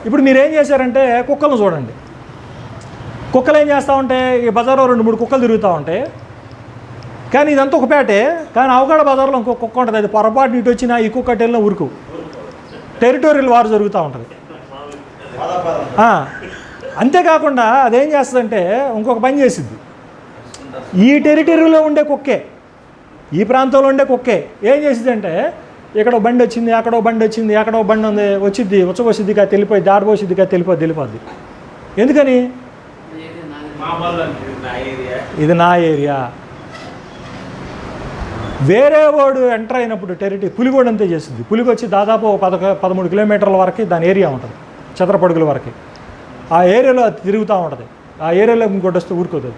ఇప్పుడు మీరేం చేశారంటే కుక్కలను చూడండి. కుక్కలు ఏం చేస్తూ ఉంటాయి? ఈ బజార్లో 2-3 కుక్కలు తిరుగుతూ ఉంటాయి. కానీ ఇదంతా ఒక పేటే. కానీ అవగాడ బజార్లో ఇంకో కుక్క ఉంటుంది. అది పొరపాటు ఇటు వచ్చినా ఈ కుక్క టెల్లో ఉరుకు. టెరిటోరియల్ వార్ జరుగుతూ ఉంటుంది. అంతేకాకుండా అదేం చేస్తుందంటే ఇంకొక పని చేసిద్ది. ఈ టెరిటరీలో ఉండే కుక్కే, ఈ ప్రాంతంలో ఉండే కుక్కే ఏం చేసిద్ది అంటే ఎక్కడో బండి వచ్చింది, అక్కడో బండి వచ్చింది, అక్కడో బండి ఉంది, వచ్చిద్ది, ఉచ్చబోసిద్ది, కా తెలిపోయి దాడిపోసిద్ది, కా తెలిపోద్ది. ఎందుకని? ఇది నా ఏరియా. వేరే వాడు ఎంటర్ అయినప్పుడు టెరిటరీ, పులిగోడు అంతే చేస్తుంది. పులికి వచ్చి దాదాపు 13 కిలోమీటర్ల వరకు దాని ఏరియా ఉంటుంది, చదరపడుగుల వరకు. ఆ ఏరియాలో అది తిరుగుతూ ఉంటుంది. ఆ ఏరియాలో ఇంకోటి వస్తే ఊరుకోదు.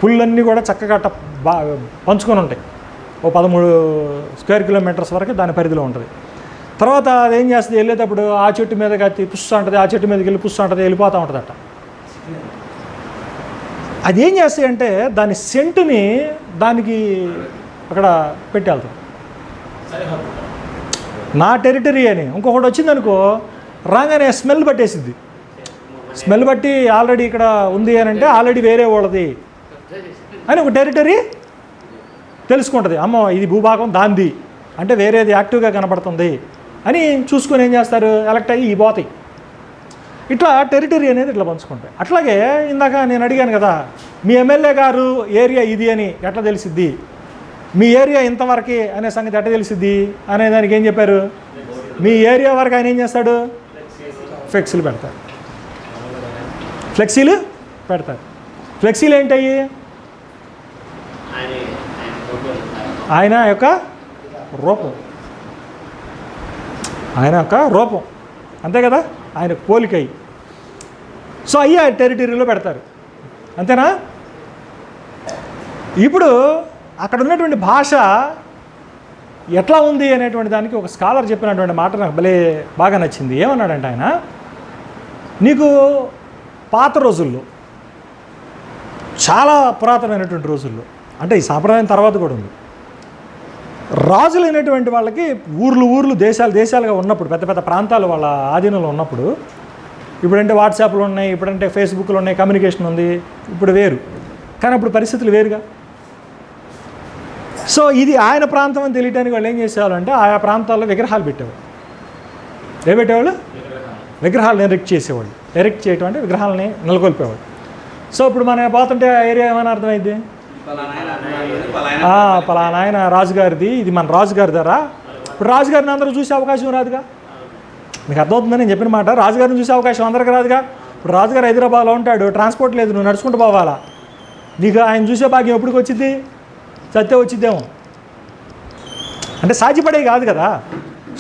పుల్లన్నీ కూడా చక్కగా పంచుకొని ఉంటాయి. 13 స్క్వేర్ కిలోమీటర్స్ వరకు దాని పరిధిలో ఉంటుంది. తర్వాత అదేం చేస్తుంది? వెళ్ళేటప్పుడు ఆ చెట్టు మీదకి అది పుస్తూ ఉంటుంది, ఆ చెట్టు మీదకి వెళ్ళి పుస్తూ ఉంటుంది, వెళ్ళిపోతూ ఉంటుంది అట్ట. అదేం చేస్తాయి అంటే దాని సెంటుని దానికి అక్కడ పెట్టి వెళ్తాం. నా టెరిటరీ అని. ఇంకొకటి వచ్చిందనుకో, రాగానే స్మెల్ పట్టేసిద్ది. స్మెల్ బట్టి ఆల్రెడీ ఇక్కడ ఉంది అని అంటే ఆల్రెడీ వేరే వాళ్ళది అని ఒక టెరిటరీ తెలుసుకుంటుంది. అమ్మో ఇది భూభాగం దాంది అంటే వేరేది యాక్టివ్గా కనపడుతుంది అని చూసుకొని ఏం చేస్తారు? ఎలక్ట్ అయ్యి ఈ పోతాయి. ఇట్లా టెరిటరీ అనేది ఇట్లా పంచుకుంటాయి. అట్లాగే ఇందాక నేను అడిగాను కదా, మీ ఎమ్మెల్యే గారు ఏరియా ఇది అని ఎట్లా తెలిసిద్ది? మీ ఏరియా ఇంతవరకే అనే సంగతి ఎట్లా తెలిసిద్ది అనే దానికి ఏం చెప్పారు? మీ ఏరియా వరకు ఆయన ఏం చేస్తాడు? ఫ్లెక్సీలు పెడతారు. ఫ్లెక్సీలు పెడతారు. ఫ్లెక్సీలు ఏంటయ్యి? ఆయన యొక్క రూపం, ఆయన యొక్క రూపం, అంతే కదా, ఆయన పోలికయి. సో అయ్యి ఆ టెరిటరీలో పెడతారు, అంతేనా? ఇప్పుడు అక్కడ ఉన్నటువంటి భాష ఎట్లా ఉంది అనేటువంటి దానికి ఒక స్కాలర్ చెప్పినటువంటి మాట నాకు భలే బాగా నచ్చింది. ఏమన్నాడంటే ఆయన, నీకు పాత రోజుల్లో, చాలా పురాతనమైనటువంటి రోజుల్లో, అంటే ఈ సాంప్రదాయం తర్వాత కూడా ఉంది, రాజులైనటువంటి వాళ్ళకి ఊర్లు దేశాలుగా ఉన్నప్పుడు, పెద్ద పెద్ద ప్రాంతాలు వాళ్ళ ఆధీనంలో ఉన్నప్పుడు, ఇప్పుడంటే వాట్సాప్లు ఉన్నాయి, ఇప్పుడంటే ఫేస్బుక్లు ఉన్నాయి, కమ్యూనికేషన్ ఉంది, ఇప్పుడు వేరు. కానీ అప్పుడు పరిస్థితులు వేరుగా. సో ఇది ఆయన ప్రాంతం అని తెలియడానికి వాళ్ళు ఏం చేసేవాళ్ళంటే ఆయా ప్రాంతాల్లో విగ్రహాలు పెట్టేవాళ్ళు. ఏం పెట్టేవాళ్ళు? విగ్రహాలను ఎరెక్ట్ చేసేవాళ్ళు. ఎరెక్ట్ చేయటం అంటే విగ్రహాలని నెలకొల్పేవాళ్ళు. సో ఇప్పుడు మనం పోతుంటే ఆ ఏరియా ఏమైనా అర్థమైంది? పలానా ఆయన రాజుగారిది, ఇది మన రాజుగారి ధర ఇప్పుడు రాజుగారిని అందరూ చూసే అవకాశం రాదుగా. మీకు అర్థమవుతుందని నేను చెప్పిన మాట. రాజుగారిని చూసే అవకాశం అందరికి రాదుగా. ఇప్పుడు రాజుగారు హైదరాబాద్లో ఉంటాడు, ట్రాన్స్పోర్ట్ లేదు, నువ్వు నడుచుకుంటూ పోవాలా. నీకు ఆయన చూసే భాగ్యం ఎప్పటికి వచ్చింది? సత్తే వచ్చిద్దేమో. అంటే సాధ్యపడే కాదు కదా.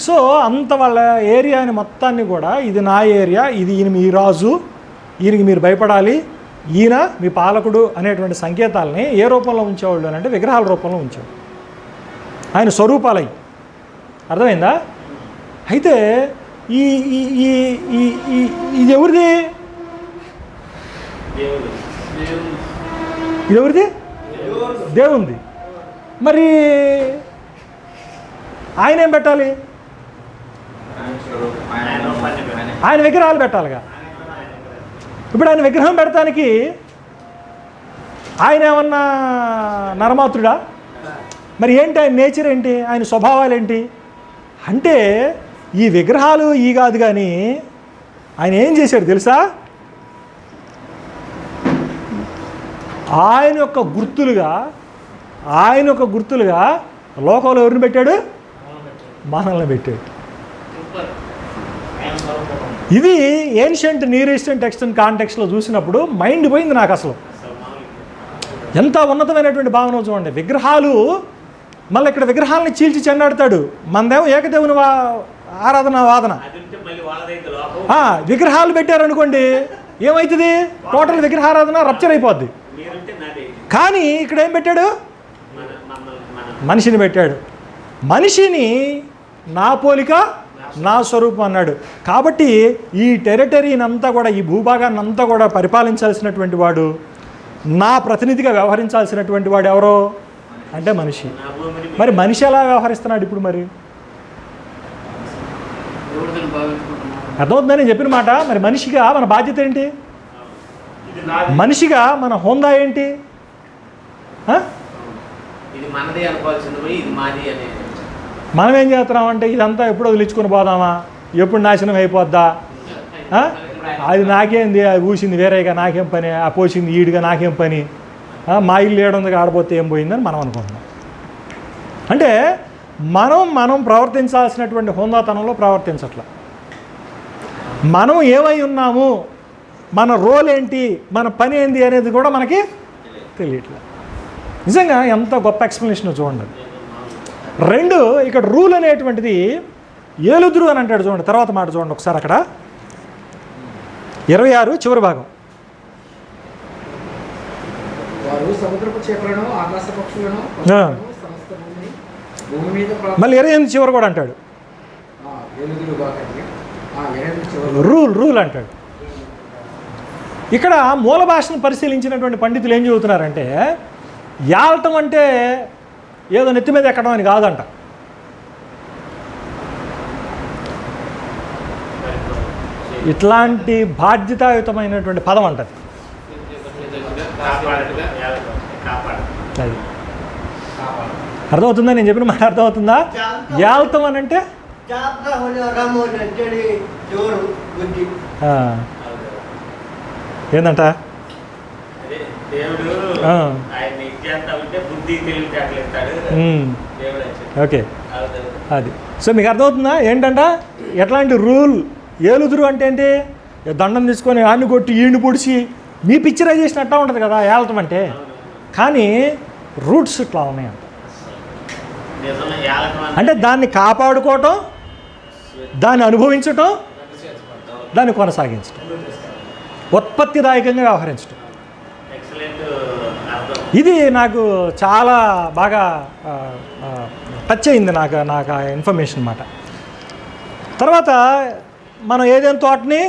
సో అంత వాళ్ళ ఏరియాని మొత్తాన్ని కూడా ఇది నా ఏరియా, ఇది ఈయన మీ రాజు, ఈయనకి మీరు భయపడాలి, ఈయన మీ పాలకుడు అనేటువంటి సంకేతాలని ఏ రూపంలో ఉంచేవాళ్ళు అని అంటే విగ్రహాల రూపంలో ఉంచేవాడు. ఆయన స్వరూపాలై. అర్థమైందా? అయితే ఈ ఈ ఈ ఈ ఇది ఎవరిది? ఇది ఎవరిది? దేవుంది. మరి ఆయన ఏం పెట్టాలి? ఆయన విగ్రహాలు పెట్టాలిగా. ఇప్పుడు ఆయన విగ్రహం పెడతానికి ఆయన ఏమన్నా నరమాత్రుడా? మరి ఏంటి ఆయన నేచర్ ఏంటి? ఆయన స్వభావాలు ఏంటి? అంటే ఈ విగ్రహాలు ఈ కాదు, కానీ ఆయన ఏం చేశాడు తెలుసా? ఆయన యొక్క గుర్తులుగా లోకంలో ఎవరిని పెట్టాడు? మనల్ని పెట్టాడు. ఇది ancient near eastern text and కాంటెక్స్ట్లో చూసినప్పుడు మైండ్ పోయింది నాకు. అసలు ఎంత ఉన్నతమైనటువంటి భావన చూడండి. విగ్రహాలు, మళ్ళీ ఇక్కడ విగ్రహాలని చీల్చి చెండాడుతాడు. మనదేమో ఏకదేవుని ఆరాధన వాదన. విగ్రహాలు పెట్టారనుకోండి ఏమవుతుంది? టోటల్ విగ్రహారాధన రప్చర్ అయిపోద్ది. కానీ ఇక్కడ ఏం పెట్టాడు? మనిషిని పెట్టాడు. మనిషిని నా పోలిక నా స్వరూపం అన్నాడు. కాబట్టి ఈ టెరిటరీని అంతా కూడా, ఈ భూభాగాన్ని అంతా కూడా పరిపాలించాల్సినటువంటి వాడు, నా ప్రతినిధిగా వ్యవహరించాల్సినటువంటి వాడు ఎవరో అంటే మనిషి. మరి మనిషి ఎలా వ్యవహరిస్తున్నాడు ఇప్పుడు? మరి అర్థమవుతుందని నేను చెప్పిన మాట. మరి మనిషిగా మన బాధ్యత ఏంటి? మనిషిగా మన హోందా ఏంటి? మనం ఏం చేస్తున్నామంటే ఇదంతా ఎప్పుడు వదిలించుకొని పోదామా, ఎప్పుడు నాశనం అయిపోద్దా, అది నాకేంది, అది పూసింది వేరేగా నాకేం పని, ఆ పోసింది ఈడుగా నాకేం పని, మా ఇల్లు ఏడుందిగా ఆడపోతే ఏం పోయిందని మనం అనుకుంటున్నాం. అంటే మనం ప్రవర్తించాల్సినటువంటి హోందాతనంలో ప్రవర్తించట్లా. మనం ఏమై ఉన్నాము, మన రోల్ ఏంటి, మన పని ఏంటి అనేది కూడా మనకి తెలియట్లేదు. నిజంగా ఎంత గొప్ప ఎక్స్ప్లెనేషన్ చూడండి. రెండు, ఇక్కడ రూల్ అనేటువంటిది ఏలుదురు అని అంటాడు చూడండి. తర్వాత మాట చూడండి ఒకసారి అక్కడ 26 చివరి భాగం. మళ్ళీ 28 చివరి కూడా అంటాడు. రూల్ అంటాడు. ఇక్కడ మూల భాషను పరిశీలించినటువంటి పండితులు ఏం చెబుతున్నారంటే, యాలటం అంటే ఏదో నెత్తి మీద ఎక్కడం అని కాదంట. ఇట్లాంటి బాధ్యతాయుతమైనటువంటి పదం అంటది. అది అర్థమవుతుందా? నేను చెప్పిన మాట అర్థమవుతుందా? యాలటం అని అంటే ఏందంట? ఓకే, అది. సో మీకు అర్థమవుతుందా ఏంటంట? ఎట్లాంటి రూల్? ఏలుదురు అంటే ఏంటి? దండం తీసుకొని ఆడిని కొట్టి ఈడిని పొడిచి మీ పిక్చరైజేషన్ అట్లా ఉంటుంది కదా ఏలటం అంటే. కానీ రూట్స్ ఇట్లా ఉన్నాయంట. అంటే దాన్ని కాపాడుకోవటం, దాన్ని అనుభవించటం, దాన్ని కొనసాగించటం, ఉత్పత్తిదాయకంగా వ్యవహరించటం. ఇది నాకు చాలా బాగా టచ్ అయింది నాకు ఆ ఇన్ఫర్మేషన్ అన్నమాట. తర్వాత మనం ఏదైనా తోటని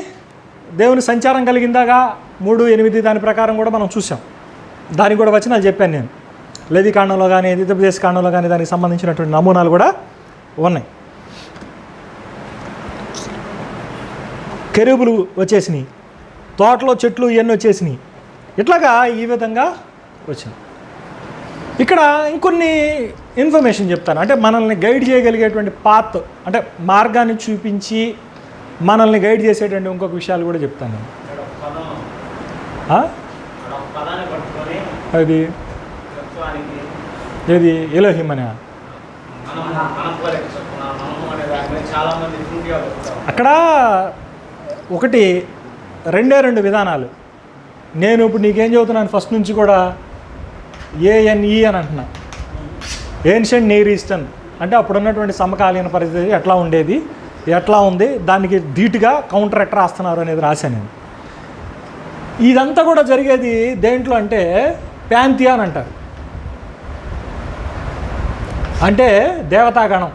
దేవుని సంచారం కలిగిందాగా 3:8 దాని ప్రకారం కూడా మనం చూసాం. దానికి కూడా వచనాలు చెప్పాను నేను. లేవి కాండంలో కానీ ద్వితీయోపదేశ కాండంలో కానీ దానికి సంబంధించినటువంటి నమూనాలు కూడా ఉన్నాయి. కెరూబులు వచ్చేసినాయి, తోటలో చెట్లు ఇవన్నీ వచ్చేసినాయి. ఇట్లాగా ఈ విధంగా వచ్చింది. ఇక్కడ ఇంకొన్ని ఇన్ఫర్మేషన్ చెప్తాను. అంటే మనల్ని గైడ్ చేయగలిగేటువంటి పాత్, అంటే మార్గాన్ని చూపించి మనల్ని గైడ్ చేసేటువంటి ఇంకొక విషయాలు కూడా చెప్తాను. అది ఏది? ఎలోహిం అనే చాలా మంది ఫ్రూట్గా అక్కడ ఒకటి రెండు విధానాలు. నేను ఇప్పుడు నీకేం చెబుతున్నాను ఫస్ట్ నుంచి కూడా ANE అని అంటున్నా, ఏన్షియంట్ నియర్ ఈస్టర్న్. అంటే అప్పుడు ఉన్నటువంటి సమకాలీన పరిస్థితి ఎట్లా ఉండేది, ఎట్లా ఉంది, దానికి ధీటుగా కౌంటర్ ఎట్లా రాస్తున్నారు అనేది రాశాను నేను. ఇదంతా కూడా జరిగేది దేంట్లో అంటే ప్యాంథియాన్ అంటారు, అంటే దేవతాగణం.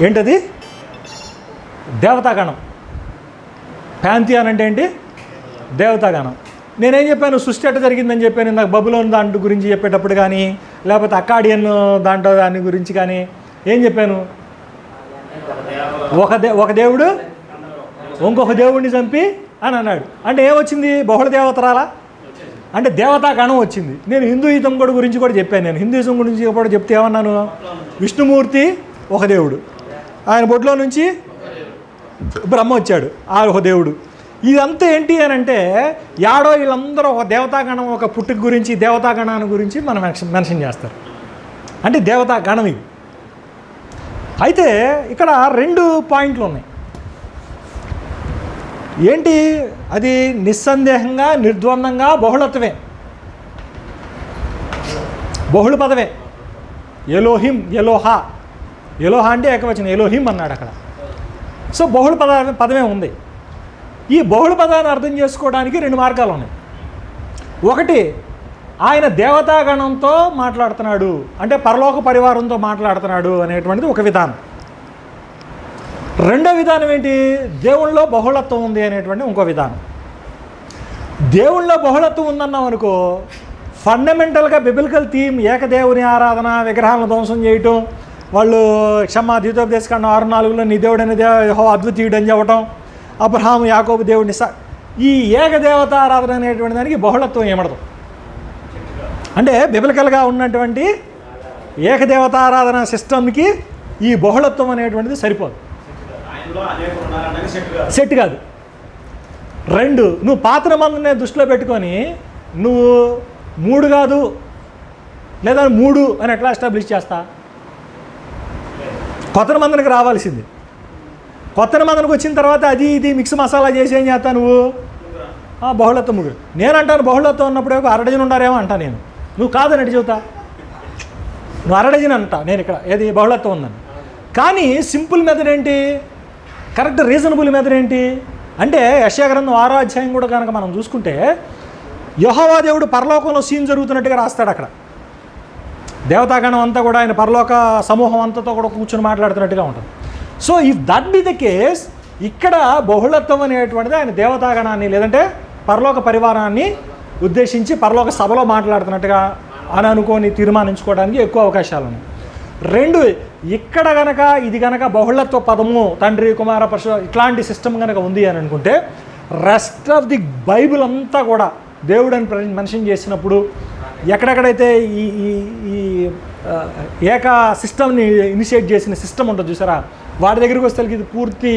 ఏంటది? దేవతాగణం. ప్యాంథియాన్ అంటే ఏంటి? దేవతాగణం. నేనేం చెప్పాను? సృష్టి ఎట్ట జరిగిందని చెప్పాను ఇందాక బబులోన్ దాంట్లో గురించి చెప్పేటప్పుడు కానీ, లేకపోతే అక్కాడియన్ దాంట్లో దాని గురించి కానీ ఏం చెప్పాను? ఒక దేవుడు ఇంకొక దేవుడిని చంపి అని అన్నాడు. అంటే ఏమొచ్చింది? బహుళ దేవతరాలా, అంటే దేవతాగణం వచ్చింది. నేను హిందూయిజం కూడా గురించి కూడా చెప్పాను. నేను హిందూయిజం గురించి కూడా చెప్తే ఏమన్నాను? విష్ణుమూర్తి ఒక దేవుడు, ఆయన బొడ్లో నుంచి బ్రహ్మ వచ్చాడు, ఆ ఒక దేవుడు. ఇదంతా ఏంటి అని అంటే యాడో వీళ్ళందరూ ఒక దేవతాగణం, ఒక పుట్టుక గురించి, దేవతాగణాన్ని గురించి మనం మెన్షన్ చేస్తారు. అంటే దేవతాగణం ఇది. అయితే ఇక్కడ 2 పాయింట్లు ఉన్నాయి. ఏంటి అది? నిస్సందేహంగా నిర్ద్వందంగా బహుళత్వమే, బహుళ పదవే. ఎలోహిం, ఎలోహా. ఎలోహా అంటే ఏకవచనం, ఎలోహిం అన్నాడు అక్కడ. సో బహుళ పదమే ఉంది. ఈ బహుళ పదాన్ని అర్థం చేసుకోవడానికి 2 మార్గాలు ఉన్నాయి. ఒకటి, ఆయన దేవతాగణంతో మాట్లాడుతున్నాడు, అంటే పరలోక పరివారంతో మాట్లాడుతున్నాడు అనేటువంటిది ఒక విధానం. రెండో విధానం ఏంటి? దేవుళ్ళలో బహుళత్వం ఉంది అనేటువంటి ఇంకో విధానం. దేవుళ్ళలో బహుళత్వం ఉందన్నాం అనుకో, ఫండమెంటల్గా బిబిలికల్ థీమ్ ఏకదేవుని ఆరాధన, విగ్రహాలను ధ్వంసం చేయటం, వాళ్ళు ద్వితోపదేశకాండం 6:4 నీ దేవుడైన యెహోవా అద్వితీయుడు అని చెప్పటం, అబ్రహాము యాకోబు దేవుడిని ఈ ఏకదేవత ఆరాధన అనేటువంటి దానికి బహుళత్వం ఏమడదు. అంటే బిబిలికల్గా ఉన్నటువంటి ఏకదేవత ఆరాధన సిస్టమ్కి ఈ బహుళత్వం అనేటువంటిది సరిపోదు, సెట్ కాదు. 2, నువ్వు పాత నిబంధనని దృష్టిలో పెట్టుకొని నువ్వు 3 కాదు లేదా 3 అని ఎట్లా ఎస్టాబ్లిష్ చేస్తా? కొత్త నిబంధనకి రావాల్సింది. కొత్త నిబంధనకు వచ్చిన తర్వాత అది ఇది మిక్స్ మసాలా చేసి ఏం చేస్తా నువ్వు? బహుళత్వం 3. నేను అంటాను బహుళత్వం ఉన్నప్పుడు 1 డజన్ ఉన్నారేమో అంటా నేను. నువ్వు కాదని ఎటు చెబుతా? నువ్వు 1 డజన్ అంటా నేను ఇక్కడ, ఏది బహుళత్వం ఉందని. కానీ సింపుల్ మెథడ్ ఏంటి? కరెక్ట్ రీజనబుల్ మెథడ్ ఏంటి అంటే యెషయా గ్రంథం 6వ అధ్యాయం కూడా కనుక మనం చూసుకుంటే యెహోవా దేవుడు పరలోకంలో సీన్ జరుగుతున్నట్టుగా రాస్తాడు అక్కడ. దేవతాగణం అంతా కూడా ఆయన పరలోక సమూహం అంతతో కూడా కూర్చొని మాట్లాడుతున్నట్టుగా ఉంటుంది. So if that be the case, ఇక్కడ బహుళత్వం అనేటువంటిది ఆయన దేవతాగణాన్ని లేదంటే పరలోక పరివారాన్ని ఉద్దేశించి పరలోక సభలో మాట్లాడుతున్నట్టుగా అని అనుకొని తీర్మానించుకోవడానికి ఎక్కువ అవకాశాలు ఉన్నాయి. 2, ఇక్కడ కనుక ఇది కనుక బహుళత్వ పదము తండ్రి కుమార పరశు ఇట్లాంటి సిస్టమ్ కనుక ఉంది అని అనుకుంటే రెస్ట్ ఆఫ్ ది బైబిల్ అంతా కూడా దేవుడని మెన్షన్ చేసినప్పుడు ఎక్కడెక్కడైతే ఈ ఈ ఏక సిస్టమ్ని ఇనిషియేట్ చేసిన సిస్టమ్ ఉంటుంది చూసారా, వాటి దగ్గరికి వస్తే ఇది పూర్తి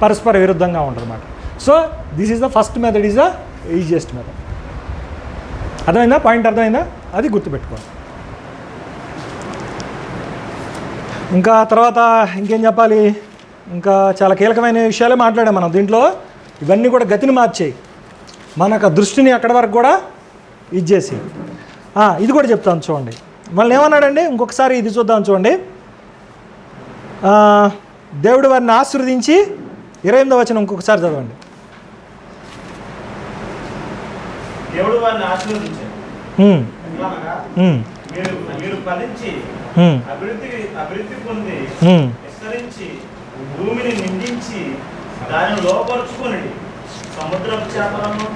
పరస్పర విరుద్ధంగా ఉంటుంది అన్నమాట. So this is the first method, is the easiest method. అర్థమైందా? పాయింట్ అర్థమైందా? అది గుర్తుపెట్టుకోండి. ఇంకా తర్వాత ఇంకేం చెప్పాలి? ఇంకా చాలా కీలకమైన విషయాలే మాట్లాడాం మనం దీంట్లో. ఇవన్నీ కూడా గతిని మార్చేయి, మనకు దృష్టిని అక్కడి వరకు కూడా ఇచ్చేసి. ఇది కూడా చెప్తాను చూడండి. మళ్ళీ ఏమన్నాడండి? ఇంకొకసారి ఇది చూద్దాం చూడండి. దేవుడు వారిని ఆశీర్వదించి 28వ వచనం ఇంకొకసారి చదవండి. దేవుడు వారిని ఆశీర్వదించాడు, మీరు ఫలించి అభివృద్ధి పొంది విస్తరించి భూమిని నిందించి దానిని లోపరుచుకొని సముద్రపు చేపలను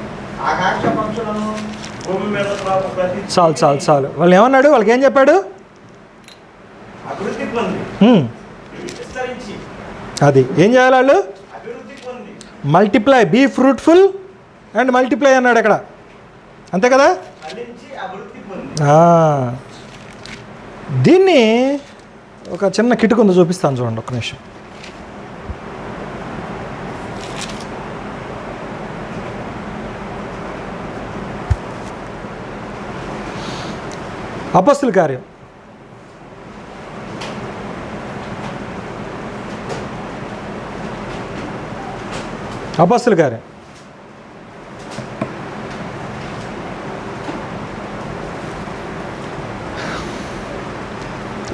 ఆకాశ పక్షులను భూమి మీద చాలు వాళ్ళు ఏమన్నాడు? వాళ్ళకి ఏం చెప్పాడు? అభివృద్ధి పొంది విస్తరించి. అది ఏం చేయాలి వాళ్ళు? అభివృద్ధి పొంది multiply, be fruitful and multiply అన్నాడు అక్కడ, అంతే కదా? ఫలించి అభివృద్ధి పొంది. దీన్ని ఒక చిన్న కిటుకు ఉందో చూపిస్తాను చూడండి, ఒక్క నిమిషం. అపొస్తలుల కార్యం అపొస్తలుల కార్యం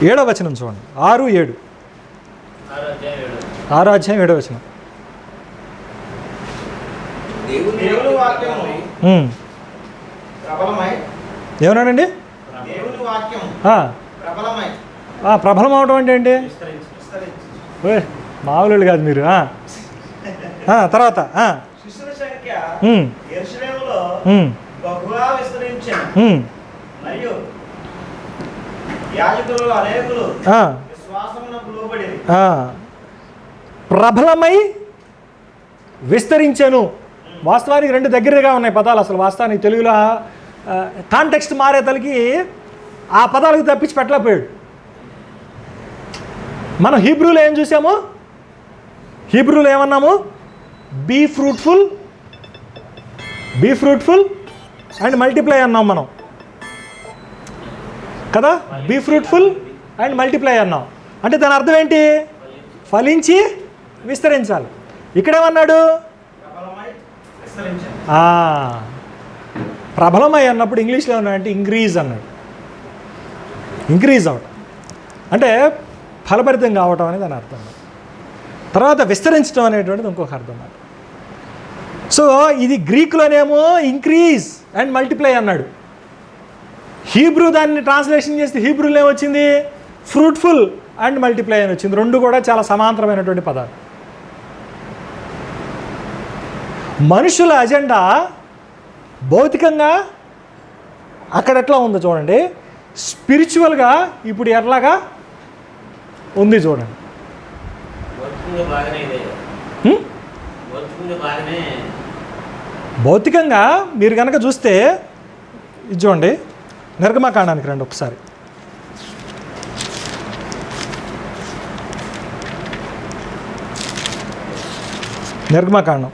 7వ వచనం చూడండి. 6-7. 6వ అధ్యాయం 7వ వచనం. దేవుని వాక్యము ప్రబలమై ఏమన్నాడండి? దేవుని వాక్యం ప్రబలమై ప్రబలం అవడం అంటే ఏంటి? ఓయ్ మామూలు కాదు మీరు. తర్వాత శిష్యుల సంఖ్య యెరూషలేములో బహుగా విస్తరించెను. మరియు యాజకులు అనేకులు విశ్వాసమునకు లోబడిరి. ప్రబలమై విస్తరించాను. వాస్తవానికి రెండు దగ్గరగా ఉన్నాయి పదాలు. అసలు వాస్తవానికి తెలుగులో కాంటెక్స్ట్ మారేతలకి ఆ పదాలకు తప్పించి పెట్టలేకపోయాడు. మనం హీబ్రూలో ఏం చూసాము? హీబ్రూలో ఏమన్నాము? బీ ఫ్రూట్ఫుల్ అండ్ మల్టిప్లై అన్నాం మనం కదా. బీ ఫ్రూట్ఫుల్ అండ్ మల్టిప్లై అన్నాం. అంటే దాని అర్థం ఏంటి? ఫలించి విస్తరించాలి. ఇక్కడేమన్నాడు? ప్రబలమై అన్నప్పుడు ఇంగ్లీష్లో ఉన్నాడంటే ఇంక్రీజ్ అన్నాడు. ఇంక్రీజ్ అవటం అంటే ఫలభరితం కావటం అనేది దాని అర్థం. తర్వాత విస్తరించడం అనేటువంటిది ఇంకొక అర్థం. సో ఇది గ్రీకులోనేమో ఇంక్రీజ్ అండ్ మల్టిప్లై అన్నాడు. హీబ్రూ దాన్ని ట్రాన్స్లేషన్ చేస్తే హీబ్రూలో ఏమొచ్చింది? ఫ్రూట్ఫుల్ అండ్ మల్టిప్లై అని వచ్చింది. రెండు కూడా చాలా సమాంతరమైనటువంటి పదాలు. మనుషుల అజెండా భౌతికంగా అక్కడ ఎట్లా ఉందో చూడండి, స్పిరిచువల్గా ఇప్పుడు ఎట్లాగా ఉంది చూడండి. భౌతికంగా మీరు కనుక చూస్తే ఇది చూడండి, నిర్గమకాండానికి రండి ఒకసారి. నిర్గమకాండం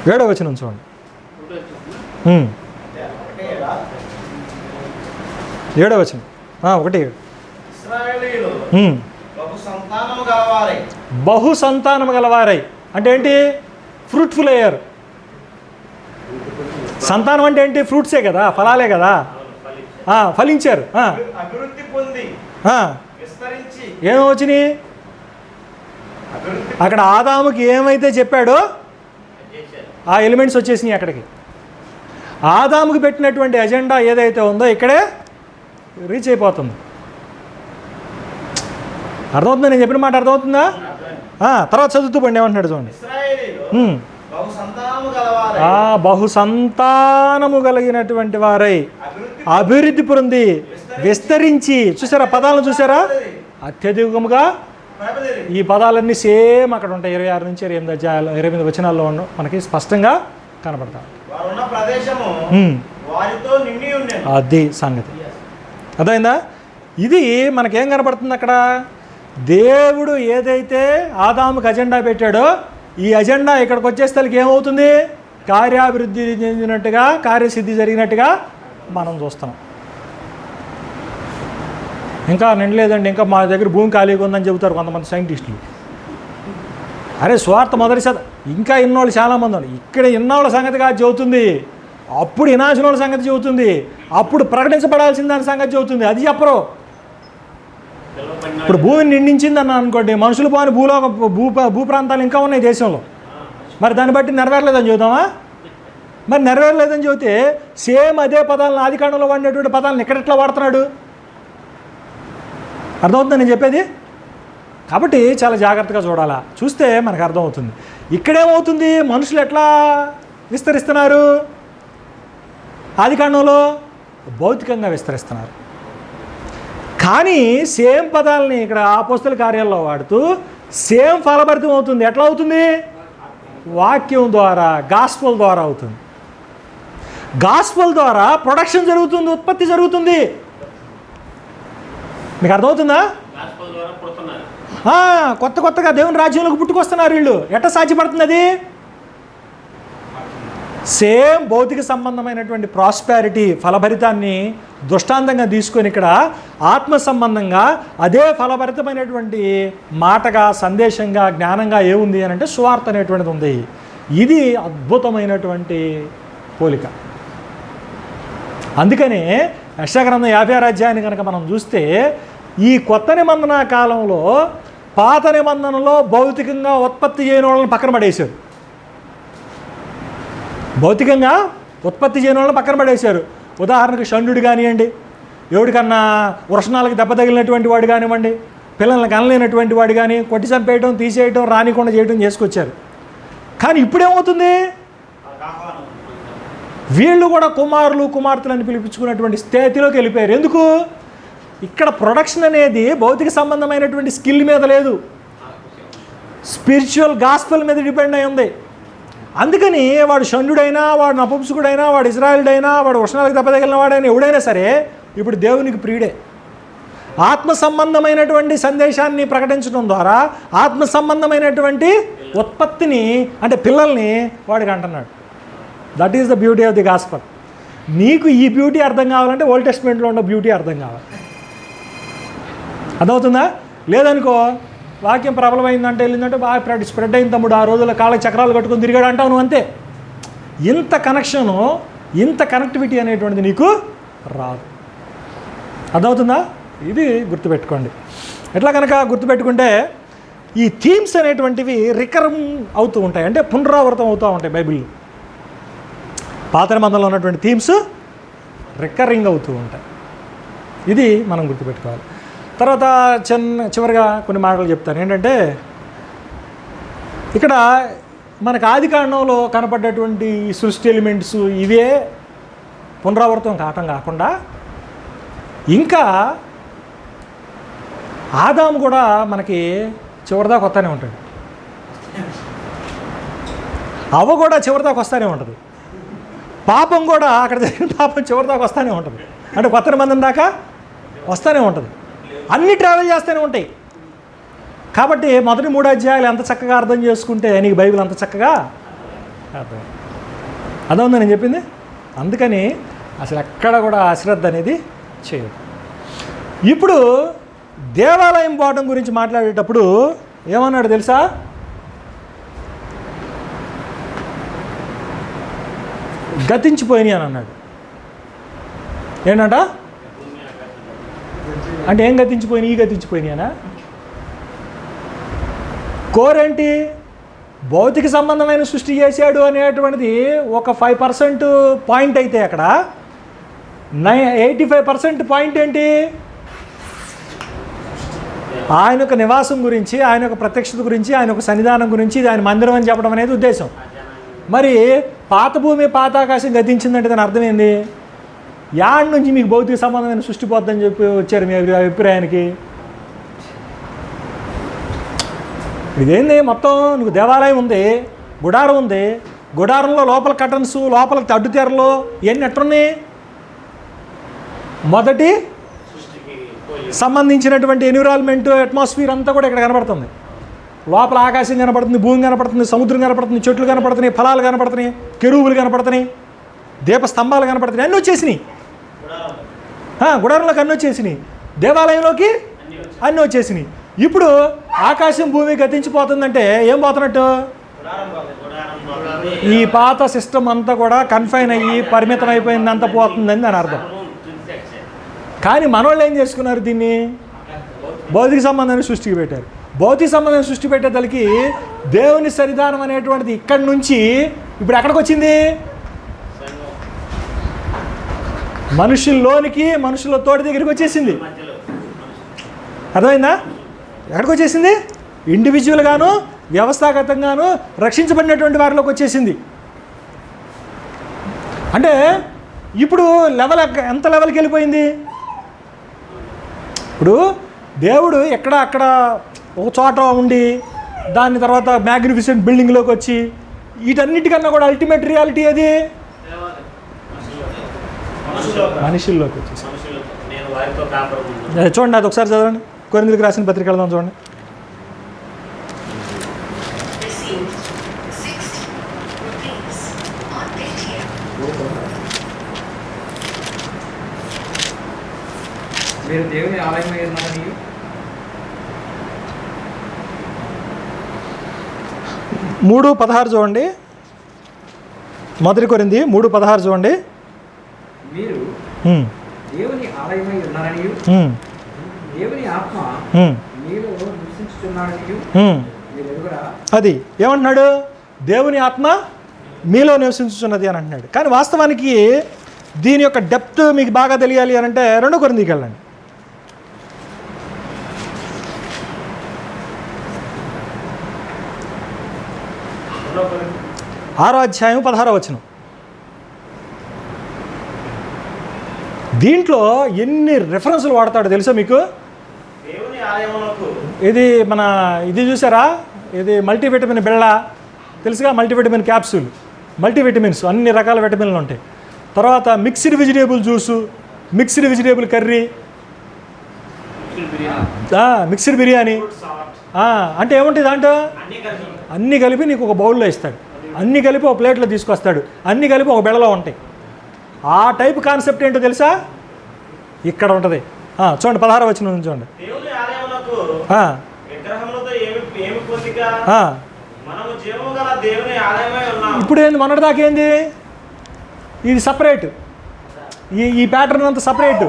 7వ వచనం చూడండి. 7వ వచనం 1:7. ఇశ్రాయేలీయులు బహు సంతానము గలవారై అంటే ఏంటి? ఫ్రూట్ఫుల్ అయ్యారు. సంతానం అంటే ఏంటి? ఫ్రూట్సే కదా, ఫలాలే కదా. ఫలించారు. అభివృద్ధి పొంది విస్తరించి ఏమొచ్చినాయి? అక్కడ ఆదాముకి ఏమైతే చెప్పాడో ఆ ఎలిమెంట్స్ వచ్చేసినాయి అక్కడికి. ఆదాముకి పెట్టినటువంటి ఎజెండా ఏదైతే ఉందో ఇక్కడే రీచ్ అయిపోతుంది. అర్థమవుతుందా? నేను చెప్పిన మాట అర్థమవుతుందా? తర్వాత చదువుతూ పండి ఏమంటున్నాడు చూడండి. బహు సంతానము కలిగినటువంటి వారై అభివృద్ధి పొంది విస్తరించి. చూసారా పదాలను? చూసారా? అత్యధికముగా. ఈ పదాలన్నీ సేమ్ అక్కడ ఉంటాయి. 26 నుంచి 28 వచనాల్లో మనకి స్పష్టంగా కనపడతాయి. అది సంగతి. అర్థమైందా? ఇది మనకేం కనపడుతుంది అక్కడ? దేవుడు ఏదైతే ఆదాముకు అజెండా పెట్టాడో ఈ అజెండా ఇక్కడికి వచ్చేసరికి ఏమవుతుంది? కార్యాభివృద్ధి చెందినట్టుగా, కార్యసిద్ధి జరిగినట్టుగా మనం చూస్తున్నాం. ఇంకా నిండలేదండి, ఇంకా మా దగ్గర భూమి ఖాళీగా ఉందని చెబుతారు కొంతమంది సైంటిస్టులు. అరే స్వార్థ మొదటిసారి ఇంకా ఇన్నోళ్ళు చాలామంది ఉన్నారు. ఇక్కడ ఇన్నోళ్ళ సంగతి కాదు చెబుతుంది, అప్పుడు ఇనాల్సిన సంగతి చెబుతుంది, అప్పుడు ప్రకటించబడాల్సిన దాని సంగతి చెబుతుంది. అది చెప్పరు. ఇప్పుడు భూమిని నిండించింది అన్న అనుకోండి, మనుషులు పోని భూ ప్రాంతాలు ఇంకా ఉన్నాయి దేశంలో. మరి దాన్ని బట్టి నెరవేరలేదని చెబుతామా? మరి నెరవేరలేదని చెబితే సేమ్ అదే పదాలను ఆదికాండంలో వాడినటువంటి పదాలను ఇక్కడ ఎట్లా వాడుతున్నాడు? అర్థమవుతుందా నేను చెప్పేది? కాబట్టి చాలా జాగ్రత్తగా చూడాలా. చూస్తే మనకు అర్థమవుతుంది. ఇక్కడేమవుతుంది? మనుషులు ఎట్లా విస్తరిస్తున్నారు? ఆదికాండంలో భౌతికంగా విస్తరిస్తున్నారు. కానీ సేమ్ పదాలని ఇక్కడ అపోస్తలుల కార్యాల్లో వాడుతూ సేమ్ ఫలభరితం అవుతుంది. ఎట్లా అవుతుంది? వాక్యం ద్వారా, గాస్పల్ ద్వారా అవుతుంది. గాస్పల్ ద్వారా ప్రొడక్షన్ జరుగుతుంది, ఉత్పత్తి జరుగుతుంది. మీకు అర్థమవుతుందా? కొత్తగా దేవుని రాజ్యంలోకి పుట్టుకొస్తున్నారు వీళ్ళు. ఎట్లా సాధ్యపడుతుంది? అది సేమ్ భౌతిక సంబంధమైనటువంటి ప్రాస్పారిటీ ఫలభరితాన్ని దృష్టాంతంగా తీసుకొని ఇక్కడ ఆత్మ సంబంధంగా అదే ఫలభరితమైనటువంటి మాటగా సందేశంగా జ్ఞానంగా ఏముంది అని అంటే సువార్త అనేటువంటిది ఉంది. ఇది అద్భుతమైనటువంటి పోలిక. అందుకనే యెషయా 56 అధ్యాయాన్ని కనుక మనం చూస్తే ఈ కొత్త నిబంధన కాలంలో పాత నిబంధనలో భౌతికంగా ఉత్పత్తి చేయని వాళ్ళని పక్కన పడేశారు. భౌతికంగా ఉత్పత్తి చేయని వాళ్ళని పక్కన పడేశారు. ఉదాహరణకు షండు కానివ్వండి, ఎవడికన్నా వృషణాలకు దెబ్బ తగిలినటువంటి వాడు కానివ్వండి, పిల్లల్ని కనలేనటువంటి వాడు కానీ కొట్టి చంపేయటం, తీసేయటం, రానికుండా చేయటం చేసుకొచ్చారు. కానీ ఇప్పుడేమవుతుంది, వీళ్ళు కూడా కుమారులు కుమార్తెలని పిలిపించుకున్నటువంటి స్థితిలోకి వెళ్ళిపోయారు. ఎందుకు? ఇక్కడ ప్రొడక్షన్ అనేది భౌతిక సంబంధమైనటువంటి స్కిల్ మీద లేదు, స్పిరిచువల్ గాస్పెల్ మీద డిపెండ్ అయి ఉంది. అందుకని వాడు షండుడైనా, వాడు నపుంసకుడైనా, వాడు ఇజ్రాయేలుడైనా, వాడు ఉష్ణాలకు దెబ్బ తగిలిన వాడైనా ఎవడైనా సరే ఇప్పుడు దేవునికి ప్రియుడే. ఆత్మ సంబంధమైనటువంటి సందేశాన్ని ప్రకటించడం ద్వారా ఆత్మ సంబంధమైనటువంటి ఉత్పత్తిని అంటే పిల్లల్ని వాడికి అంటున్నాడు. That is the beauty of the gospel. నీకు ఈ బ్యూటీ అర్థం కావాలంటే ఓల్డ్ టెస్ట్మెంట్లో ఉన్న బ్యూటీ అర్థం కావాలి. అర్థమవుతుందా? లేదనుకో వాక్యం ప్రబలమైందంటే వెళ్ళిందంటే బాగా స్ప్రెడ్ అయిన తమ్ముడు, ఆ రోజుల్లో కాళ్ళకి చక్రాలు కట్టుకొని తిరిగాడు అంటావు నువ్వు అంతే. ఇంత కనెక్షను, ఇంత కనెక్టివిటీ అనేటువంటిది నీకు రాదు. అర్థమవుతుందా? ఇది గుర్తుపెట్టుకోండి. ఎట్లా కనుక గుర్తుపెట్టుకుంటే ఈ థీమ్స్ అనేటువంటివి రికరం అవుతూ ఉంటాయి, అంటే పునరావృతం అవుతూ ఉంటాయి. బైబిల్లో పాత నిబంధనలో ఉన్నటువంటి థీమ్స్ రికరింగ్ అవుతూ ఉంటాయి. ఇది మనం గుర్తుపెట్టుకోవాలి. తర్వాత చివరిగా కొన్ని మాటలు చెప్తాను. ఏంటంటే ఇక్కడ మనకు ఆది కాండంలో కనపడ్డటువంటి సృష్టి ఎలిమెంట్స్ ఇవే పునరావృతం కావటం కాకుండా ఇంకా ఆదాము కూడా మనకి చివరిదాకా వస్తూనే ఉంటాడు, అవ్వ కూడా చివరిదాకా వస్తూనే ఉంటుంది, పాపం కూడా అక్కడ జరిగిన పాపం చివరిదాకా వస్తూనే ఉంటుంది, అంటే కొత్త నిబంధన దాకా వస్తూనే ఉంటుంది. అన్నీ ట్రావెల్ చేస్తూనే ఉంటాయి. కాబట్టి మొదటి 3 అధ్యాయాలు ఎంత చక్కగా అర్థం చేసుకుంటే నీకు బైబిల్ అంత చక్కగా అర్థం. అదవుందా నేను చెప్పింది? అందుకని అసలు ఎక్కడ కూడా అశ్రద్ధ అనేది చేయదు. ఇప్పుడు దేవాలయం పోవడం గురించి మాట్లాడేటప్పుడు ఏమన్నాడు తెలుసా? గతించిపోయినాయి అని అన్నాడు. ఏంటంట? అంటే ఏం గతించిపోయినాయి? ఈ గతించిపోయినాయనా? కోరేంటి? భౌతిక సంబంధమైన సృష్టి చేశాడు అనేటువంటిది ఒక 5% పాయింట్ అయితే అక్కడ 85% పాయింట్ ఏంటి? ఆయన యొక్క నివాసం గురించి, ఆయన యొక్క ప్రత్యక్షత గురించి, ఆయన యొక్క సన్నిధానం గురించి, ఇది ఆయన మందిరం అని చెప్పడం అనేది ఉద్దేశం. మరి పాత భూమి పాత ఆకాశం గతించిందంటే దాని అర్థమైంది యాడ్ నుంచి మీకు భౌతిక సంబంధమైన సృష్టి పోద్దని చెప్పి వచ్చారు మీ అభిప్రాయానికి. ఇదేంది? మొత్తం నీకు దేవాలయం ఉంది, గుడారం ఉంది, గుడారంలో లోపల కటన్స్, లోపల అడ్డుతెరలు ఇవన్నీ ఎట్లున్నాయి? మొదటి సంబంధించినటువంటి ఎన్విరాన్మెంట్, అట్మాస్ఫియర్ అంతా కూడా ఇక్కడ కనబడుతుంది. లోపల ఆకాశం కనపడుతుంది, భూమి కనపడుతుంది, సముద్రం కనపడుతుంది, చెట్లు కనపడుతున్నాయి, ఫలాలు కనపడుతున్నాయి, కెరూబులు కనపడుతున్నాయి, దీపస్తంభాలు కనపడుతున్నాయి, అన్నీ వచ్చేసినాయి. గుడారంలోకి అన్నీ వచ్చేసినాయి, దేవాలయంలోకి అన్నీ వచ్చేసినాయి. ఇప్పుడు ఆకాశం భూమి గతించిపోతుందంటే ఏం పోతున్నట్టు? ఈ పాత సిస్టమ్ అంతా కూడా కన్ఫైన్ అయ్యి పరిమితం అయిపోయిందంతా పోతుందని దాని అర్థం. కానీ మనోళ్ళు ఏం చేసుకున్నారు? దీన్ని భౌతిక సంబంధాన్ని సృష్టికి పెట్టారు. భౌతిక సంబంధాన్ని సృష్టి పెట్టేదలికి దేవుని సన్నిధానం అనేటువంటిది ఇక్కడి నుంచి ఇప్పుడు ఎక్కడికి వచ్చింది? మనుషుల్లోనికి, మనుషుల తోటి దగ్గరికి వచ్చేసింది. అర్థమైందా? ఎక్కడికి వచ్చేసింది? ఇండివిజువల్గాను, వ్యవస్థాగతంగాను రక్షించబడినటువంటి వారిలోకి వచ్చేసింది. అంటే ఇప్పుడు లెవెల్ ఎంత లెవెల్కి వెళ్ళిపోయింది? ఇప్పుడు దేవుడు ఎక్కడ అక్కడ ఒక చోట ఉండి దాని తర్వాత మ్యాగ్నిఫిసెంట్ బిల్డింగ్లోకి వచ్చి వీటన్నిటికన్నా కూడా అల్టిమేట్ రియాలిటీ అది మనుషుల్లోకి వచ్చేసి. చూడండి, అది ఒకసారి చదవండి. కొరింథీయులకు రాసిన పత్రిక వెళ్దాం చూడండి. received 60 rupees on 50 మీరు దేవుని ఆలయమై ఉన్నారని 3:16 చూడండి. మొదటి కొరింథీ 3:16 చూడండి. మీరు దేవుని ఆలయమై ఉన్నారని దేవుని ఆత్మ మీలో నివసించుచున్నాడని మీరు ఎరుగురా. అది ఏమంటున్నాడు? దేవుని ఆత్మ మీలో నివసించుచున్నది అని అంటున్నాడు. కానీ వాస్తవానికి దీని యొక్క డెప్త్ మీకు బాగా తెలియాలి అని అంటే 2 కొరింథీకి వెళ్ళండి. 6వ అధ్యాయం 16వ వచనం. దీంట్లో ఎన్ని రెఫరెన్స్లు వాడతాడో తెలుసా మీకు? దేవుని ఆలయమునకు ఇది చూసారా? ఇది మల్టీవిటమిన్ బిళ్ళ తెలుసుగా, మల్టీవిటమిన్ క్యాప్సూల్, మల్టీవిటమిన్స్ అన్ని రకాల విటమిన్లు ఉంటాయి. తర్వాత mixed vegetable juice, mixed vegetable curry, mixed biryani. అంటే ఏముంటుంది దాంట్లో? అన్నీ కలిపి నీకు ఒక బౌల్లో ఇస్తాడు, అన్నీ కలిపి ఒక ప్లేట్లో తీసుకొస్తాడు, అన్నీ కలిపి ఒక బెడలో ఉంటాయి. ఆ టైప్ కాన్సెప్ట్ ఏంటో తెలుసా? ఇక్కడ ఉంటుంది. చూడండి 16వ వచనం నుంచి చూడండి. దేవుని ఆలయమునకు విగ్రహములతో ఏమి పొందిక? మనము జీవము గల దేవుని ఆలయమై ఉన్నాము. ఇప్పుడు ఏంది? మొన్నటి దాకా ఏంది? ఇది సపరేట్. ఈ ప్యాటర్న్ అంతా సపరేట్.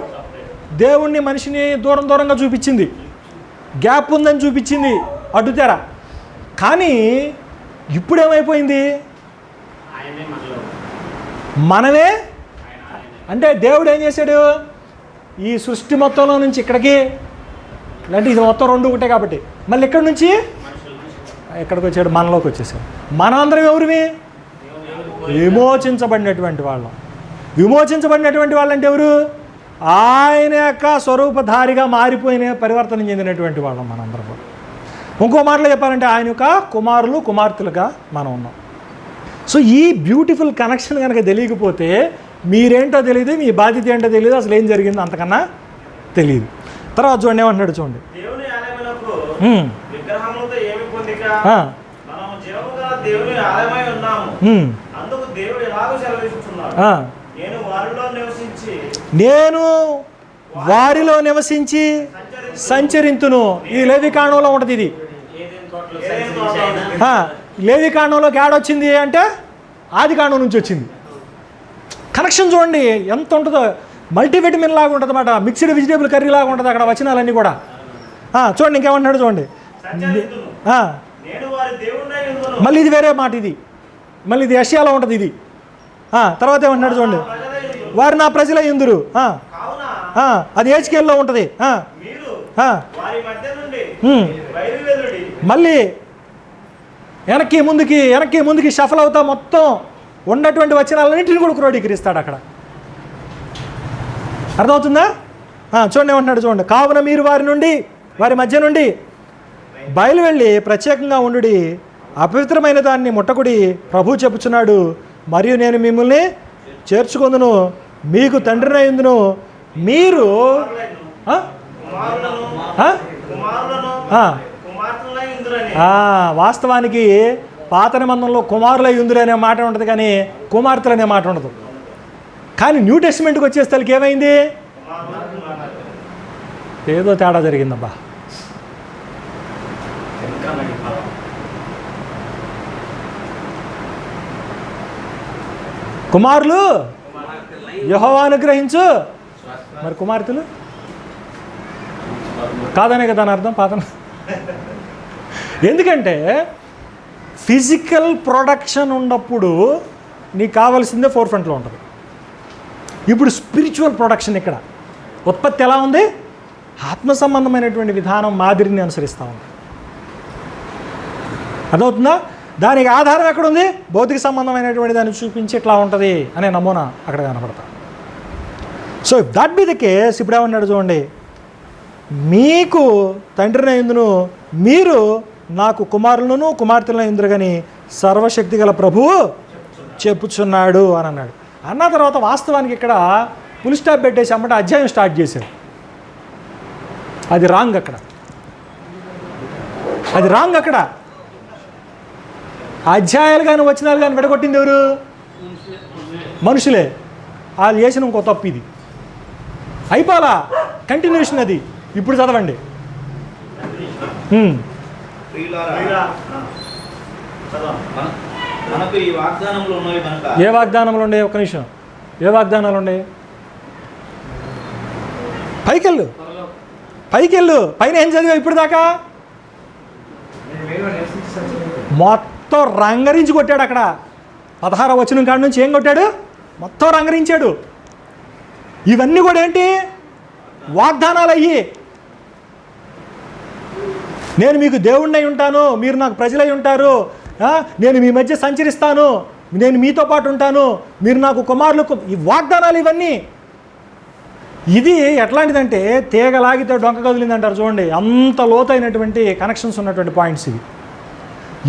దేవుణ్ణి మనిషిని దూరంగా చూపించింది, గ్యాప్ ఉందని చూపించింది, అడ్డుతెరా. కానీ ఇప్పుడు ఏమైపోయింది? మనమే అంటే దేవుడు ఏం చేశాడు? ఈ సృష్టి మొత్తంలో నుంచి ఇక్కడికి, అంటే ఇది మొత్తం 2 ఒకటే కాబట్టి మళ్ళీ ఇక్కడి నుంచి ఎక్కడికి వచ్చాడు? మనలోకి వచ్చేసాడు. మనందరం ఎవరివి? విమోచించబడినటువంటి వాళ్ళం. విమోచించబడినటువంటి వాళ్ళంటే ఎవరు? ఆయన యొక్క స్వరూపధారిగా మారిపోయిన, పరివర్తన చెందినటువంటి వాళ్ళం మనందరం కూడా. ఇంకో మాటలో చెప్పాలంటే ఆయన యొక్క కుమారులు కుమార్తెలుగా మనం ఉన్నాం. సో ఈ బ్యూటిఫుల్ కనెక్షన్ కనుక తెలియకపోతే మీరేంటో తెలియదు, మీ బాధ్యత ఏంటో తెలియదు, అసలు ఏం జరిగిందో అంతకన్నా తెలియదు. తర్వాత చూడండి ఏమంటున్నాడు చూడండి. దేవుని ఆలయమునకు విగ్రహములతో ఏమి పొందిక? మనము జీవము గల దేవుని ఆలయమై ఉన్నాము. అందుకు దేవుడు ఎలాగో సెలవిస్తున్నాడు, నేను వారిలో నివసించి సంచరింతును. ఇది లేవికాండంలో ఉంటుంది. ఇది లేవికాండంలోకి ఏడొచ్చింది అంటే ఆదికాండం నుంచి వచ్చింది. కనెక్షన్ చూడండి ఎంత ఉంటుందో. మల్టీవిటమిన్ లాగా ఉంటుంది అన్నమాట, మిక్స్డ్ వెజిటేబుల్ కర్రీ లాగా ఉంటుంది అక్కడ వచనాలన్నీ కూడా. చూడండి ఇంకేమంటున్నాడు చూడండి. మళ్ళీ ఇది వేరే మాట, ఇది మళ్ళీ ఇది యెషయాలో ఉంటుంది ఇది. తర్వాత ఏమంటున్నాడు చూడండి, వారు నా ప్రజలై ఉందురు. అది హెచ్కేల్లో ఉంటుంది. మళ్ళీ వెనక్కి ముందుకి షఫల్ అవుతా మొత్తం ఉన్నటువంటి వచనాలన్నింటిని కూడా క్రోడీకరిస్తాడు అక్కడ. అర్థమవుతుందా? చూడండి ఏమంటున్నాడు చూడండి. కావున మీరు వారి మధ్య నుండి బయలు వెళ్ళి ప్రత్యేకంగా ఉండుడి, అపవిత్రమైన దాన్ని ముట్టకుడి, ప్రభు చెప్పుచున్నాడు. మరియు నేను మిమ్మల్ని చేర్చుకొందును, మీకు తండ్రినై ఉందును. మీరు వాస్తవానికి పాత నిబంధనలో కుమారులై ఉందురు అనే మాట ఉంటుంది, కానీ కుమార్తెలు అనే మాట ఉండదు. కానీ న్యూ టెస్టిమెంట్కి వచ్చేసరికి ఏమైంది? ఏదో తేడా జరిగిందబ్బా. కుమారులు యెహోవాను అనుగ్రహించు, మరి కుమార్తెలు కాదనే కదా అని అర్థం. పాత ఎందుకంటే ఫిజికల్ ప్రొడక్షన్ ఉన్నప్పుడు నీకు కావాల్సిందే ఫోర్ ఫ్రంట్లో ఉంటుంది. ఇప్పుడు స్పిరిచువల్ ప్రొడక్షన్, ఇక్కడ ఉత్పత్తి ఎలా ఉంది? ఆత్మ సంబంధమైనటువంటి విధానం మాదిరిని అనుసరిస్తూ ఉంది. అర్థమవుతుందా? దానికి ఆధారం ఎక్కడుంది? భౌతిక సంబంధమైనటువంటి దాన్ని చూపించి ఇట్లా ఉంటుంది అనే నమూనా అక్కడ కనపడతా. So if that be the case, ఇప్పుడు ఏమన్నాడు చూడండి, మీకు తండ్రిని అయిందును, మీరు నాకు కుమారులను కుమార్తెలను అయిందురు కానీ సర్వశక్తి గల ప్రభువు చెప్పుచున్నాడు అని అన్నాడు. అన్న తర్వాత వాస్తవానికి ఇక్కడ ఫుల్ స్టాప్ పెట్టేసి అమ్మట అధ్యాయం స్టార్ట్ చేశారు. అది రాంగ్ అక్కడ, అది రాంగ్ అక్కడ. అధ్యాయాలు కానీ వచనాలు కానీ విడగొట్టింది ఎవరు? మనుషులే. వాళ్ళు చేసిన ఇంకో తప్పు ఇది. అయిపోలా, కంటిన్యూషన్ అది. ఇప్పుడు చదవండి. మనకు ఈ వాగ్దానంలో ఉన్నవి కనుక. ఏ వాగ్దానంలో ఉండే? ఒక్క నిమిషం. ఏ వాగ్దానాలు ఉండే? పైకెళ్ళు, పైకెళ్ళు. పైన ఏం చదివా ఇప్పుడు దాకా? మొత్తం రంగరించి కొట్టాడు అక్కడ. 16వ వచనం కాడి నుంచి ఏం కొట్టాడు? మొత్తం రంగరించాడు. ఇవన్నీ కూడా ఏంటి? వాగ్దానాలు అయ్యి. నేను మీకు దేవుణ్ణి అయి ఉంటాను, మీరు నాకు ప్రజలై ఉంటారు, నేను మీ మధ్య సంచరిస్తాను, నేను మీతో పాటు ఉంటాను, మీరు నాకు కుమారులు. ఈ వాగ్దానాలు ఇవన్నీ. ఇది ఎట్లాంటిదంటే తీగలాగితే డొంక కదిలింది అంటారు చూడండి, అంత లోతైనటువంటి కనెక్షన్స్ ఉన్నటువంటి పాయింట్స్ ఇవి.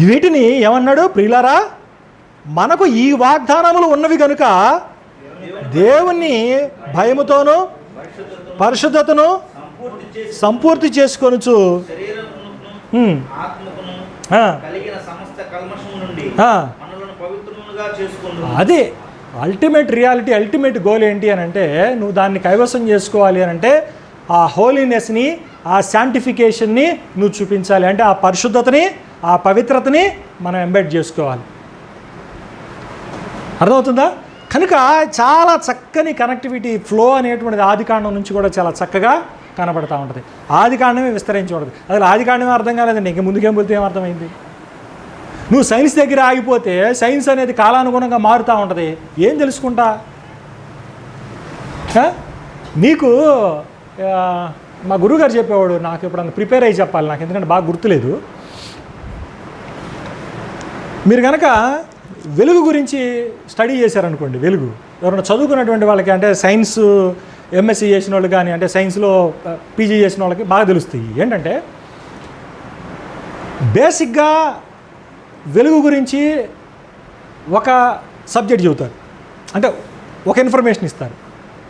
వీటిని ఏమన్నాడు? ప్రియులారా, మనకు ఈ వాగ్దానములు ఉన్నవి కనుక దేవుణ్ణి భయముతోనూ పరిశుద్ధతను సంపూర్తి చేసుకొనుచు అదే అల్టిమేట్ రియాలిటీ, అల్టిమేట్ గోల్ ఏంటి అని అంటే, నువ్వు దాన్ని కైవసం చేసుకోవాలి అని అంటే ఆ హోలీనెస్ని, ఆ శాంటిఫికేషన్ని నువ్వు చూపించాలి. అంటే ఆ పరిశుద్ధతని, ఆ పవిత్రతని మనం ఎంబెడ్ చేసుకోవాలి. అర్థమవుతుందా? కనుక చాలా చక్కని కనెక్టివిటీ ఫ్లో అనేటువంటిది ఆదికాండం నుంచి కూడా చాలా చక్కగా కనబడతా ఉంటుంది. ఆదికాండమే విస్తరించి ఉంటుంది. అసలు ఆదికాండమే అర్థం కాలేదండి, ఇంక ముందుకేం పోతే ఏమర్థమైంది? నువ్వు సైన్స్ దగ్గర ఆగిపోతే సైన్స్ అనేది కాలానుగుణంగా మారుతూ ఉంటుంది. ఏం తెలుసుకుంటా? మీకు మా గురువుగారు చెప్పేవాడు, నాకు ఎప్పుడన్నా ప్రిపేర్ అయ్యి చెప్పాలి, నాకు ఎందుకంటే బాగా గుర్తులేదు. మీరు కనుక వెలుగు గురించి స్టడీ చేశారనుకోండి, వెలుగు ఎవరైనా చదువుకున్నటువంటి వాళ్ళకి, అంటే సైన్స్ ఎంఎస్సీ చేసిన వాళ్ళు కానీ, అంటే సైన్స్లో పీజీ చేసిన వాళ్ళకి బాగా తెలుస్తాయి. ఏంటంటే బేసిక్గా వెలుగు గురించి ఒక సబ్జెక్ట్ చెబుతారు, అంటే ఒక ఇన్ఫర్మేషన్ ఇస్తారు.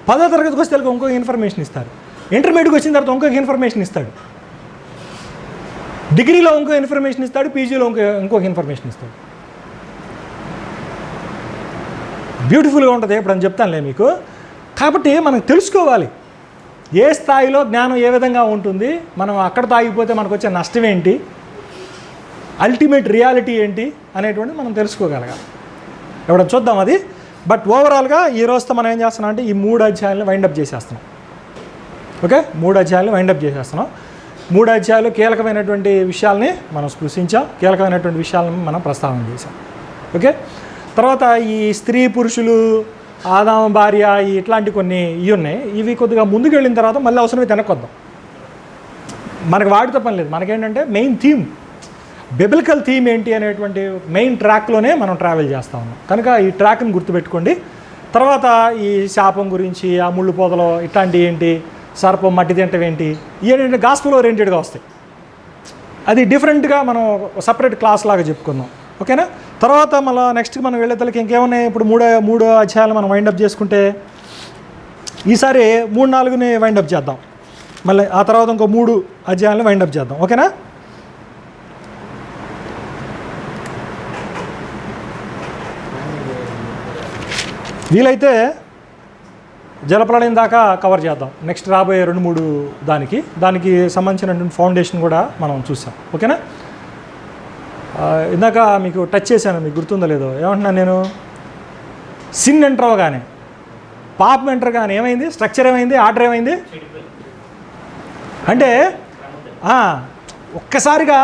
10వ తరగతికి వస్తే ఇంకొక ఇన్ఫర్మేషన్ ఇస్తారు. ఇంటర్మీడియట్కి వచ్చిన తర్వాత ఇంకొక ఇన్ఫర్మేషన్ ఇస్తాడు. డిగ్రీలో ఇంకో ఇన్ఫర్మేషన్ ఇస్తాడు, పీజీలో ఇంకొక ఇన్ఫర్మేషన్ ఇస్తాడు. బ్యూటిఫుల్గా ఉంటుంది, ఎప్పుడని చెప్తానులే మీకు. కాబట్టి మనం తెలుసుకోవాలి ఏ స్థాయిలో జ్ఞానం ఏ విధంగా ఉంటుంది, మనం అక్కడతో ఆగిపోతే మనకు వచ్చే నష్టం ఏంటి, అల్టిమేట్ రియాలిటీ ఏంటి అనేటువంటి మనం తెలుసుకోగలగాలి. ఎప్పుడైనా చూద్దాం అది. బట్ ఓవరాల్గా ఈ రోజుతో మనం ఏం చేస్తున్నాం అంటే ఈ 3 అధ్యాయాలను వైండప్ చేసేస్తున్నాం. ఓకే, 3 అధ్యాయాలను వైండప్ చేసేస్తున్నాం. 3 అధ్యాయాలు కీలకమైనటువంటి విషయాల్ని మనం స్పృశించాం, కీలకమైనటువంటి విషయాలను మనం ప్రస్తావన చేసాం. ఓకే, తర్వాత ఈ స్త్రీ పురుషులు, ఆదాము భార్య, ఇట్లాంటి కొన్ని ఇవి ఉన్నాయి. ఇవి కొద్దిగా ముందుకు వెళ్ళిన తర్వాత మళ్ళీ అవసరమైతే వెనక్కొద్దాం. మనకు వాటితో పని లేదు. మనకేంటంటే మెయిన్ థీమ్, బిబిలికల్ థీమ్ ఏంటి అనేటువంటి మెయిన్ ట్రాక్లోనే మనం ట్రావెల్ చేస్తూ ఉన్నాం. కనుక ఈ ట్రాక్ని గుర్తుపెట్టుకోండి. తర్వాత ఈ శాపం గురించి, ఆ ముళ్ళు పొదలో ఇట్లాంటివి ఏంటి, సర్పం మట్టి తింటం ఏంటి, ఇవేంటంటే గాస్పుల్ ఓరియంటెడ్గా వస్తాయి. అది డిఫరెంట్గా మనం సపరేట్ క్లాస్ లాగా చెప్పుకుందాం. ఓకేనా? తర్వాత మళ్ళీ నెక్స్ట్ మనం వెళ్ళేతలకి ఇంకేమున్నాయి? ఇప్పుడు 3 అధ్యాయాలు మనం వైండప్ చేసుకుంటే ఈసారి 3-4ని వైండప్ చేద్దాం. మళ్ళీ ఆ తర్వాత ఇంకో 3 అధ్యాయాలను వైండప్ చేద్దాం. ఓకేనా? వీలైతే జలప్రళయం దాకా కవర్ చేద్దాం. నెక్స్ట్ రాబోయే 2-3 దానికి సంబంధించినటువంటి ఫౌండేషన్ కూడా మనం చూసాం. ఓకేనా? ఇందాక మీకు టచ్ చేశాను, మీకు గుర్తుందో లేదో. ఏమంటున్నాను నేను? సిన్ ఎంటర్ అవగానే, పాపం ఎంటర్ కానీ ఏమైంది? స్ట్రక్చర్ ఏమైంది? ఆర్డర్ ఏమైంది? అంటే ఒక్కసారిగా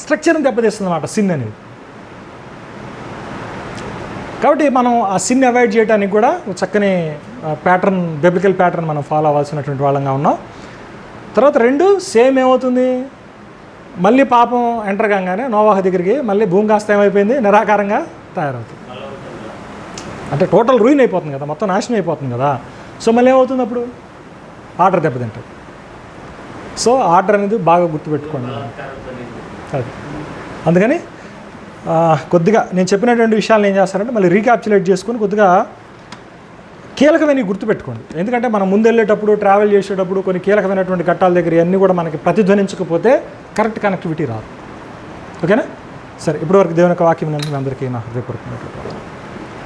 స్ట్రక్చర్ని దెబ్బతీస్తుంది అన్నమాట సిన్ అనేది. కాబట్టి మనం ఆ సిన్ అవాయిడ్ చేయడానికి కూడా చక్కని ప్యాటర్న్, బిబ్లికల్ ప్యాటర్న్ మనం ఫాలో అవ్వాల్సినటువంటి వాళ్ళంగా ఉన్నాం. తర్వాత 2 సేమ్ ఏమవుతుంది? మళ్ళీ పాపం ఎంటర్ కాగానే నోవాహు దగ్గరికి మళ్ళీ భూమి కాస్త ఏమైపోయింది? నిరాకారంగా తయారవుతుంది. అంటే టోటల్ రూయిన్ అయిపోతుంది కదా, మొత్తం నాశనం అయిపోతుంది కదా. సో మళ్ళీ ఏమవుతుంది అప్పుడు? ఆర్డర్ దెబ్బతింటుంది. సో ఆర్డర్ అనేది బాగా గుర్తుపెట్టుకోండి. అది అందుకని కొద్దిగా నేను చెప్పినటువంటి విషయాలను ఏం చేస్తారంటే మళ్ళీ రీక్యాప్చులేట్ చేసుకొని కొద్దిగా కీలకమైనవి గుర్తుపెట్టుకోండి. ఎందుకంటే మనం ముందు వెళ్ళేటప్పుడు, ట్రావెల్ చేసేటప్పుడు కొన్ని కీలకమైనటువంటి ఘట్టాల దగ్గర అన్నీ కూడా మనకి ప్రతిధ్వనించకపోతే కరెక్ట్ కనెక్టివిటీ రాదు. ఓకేనా? సరే, ఇప్పటివరకు దేవుని యొక్క వాక్యం అందరికీ నా హృదయపూర్వకంగా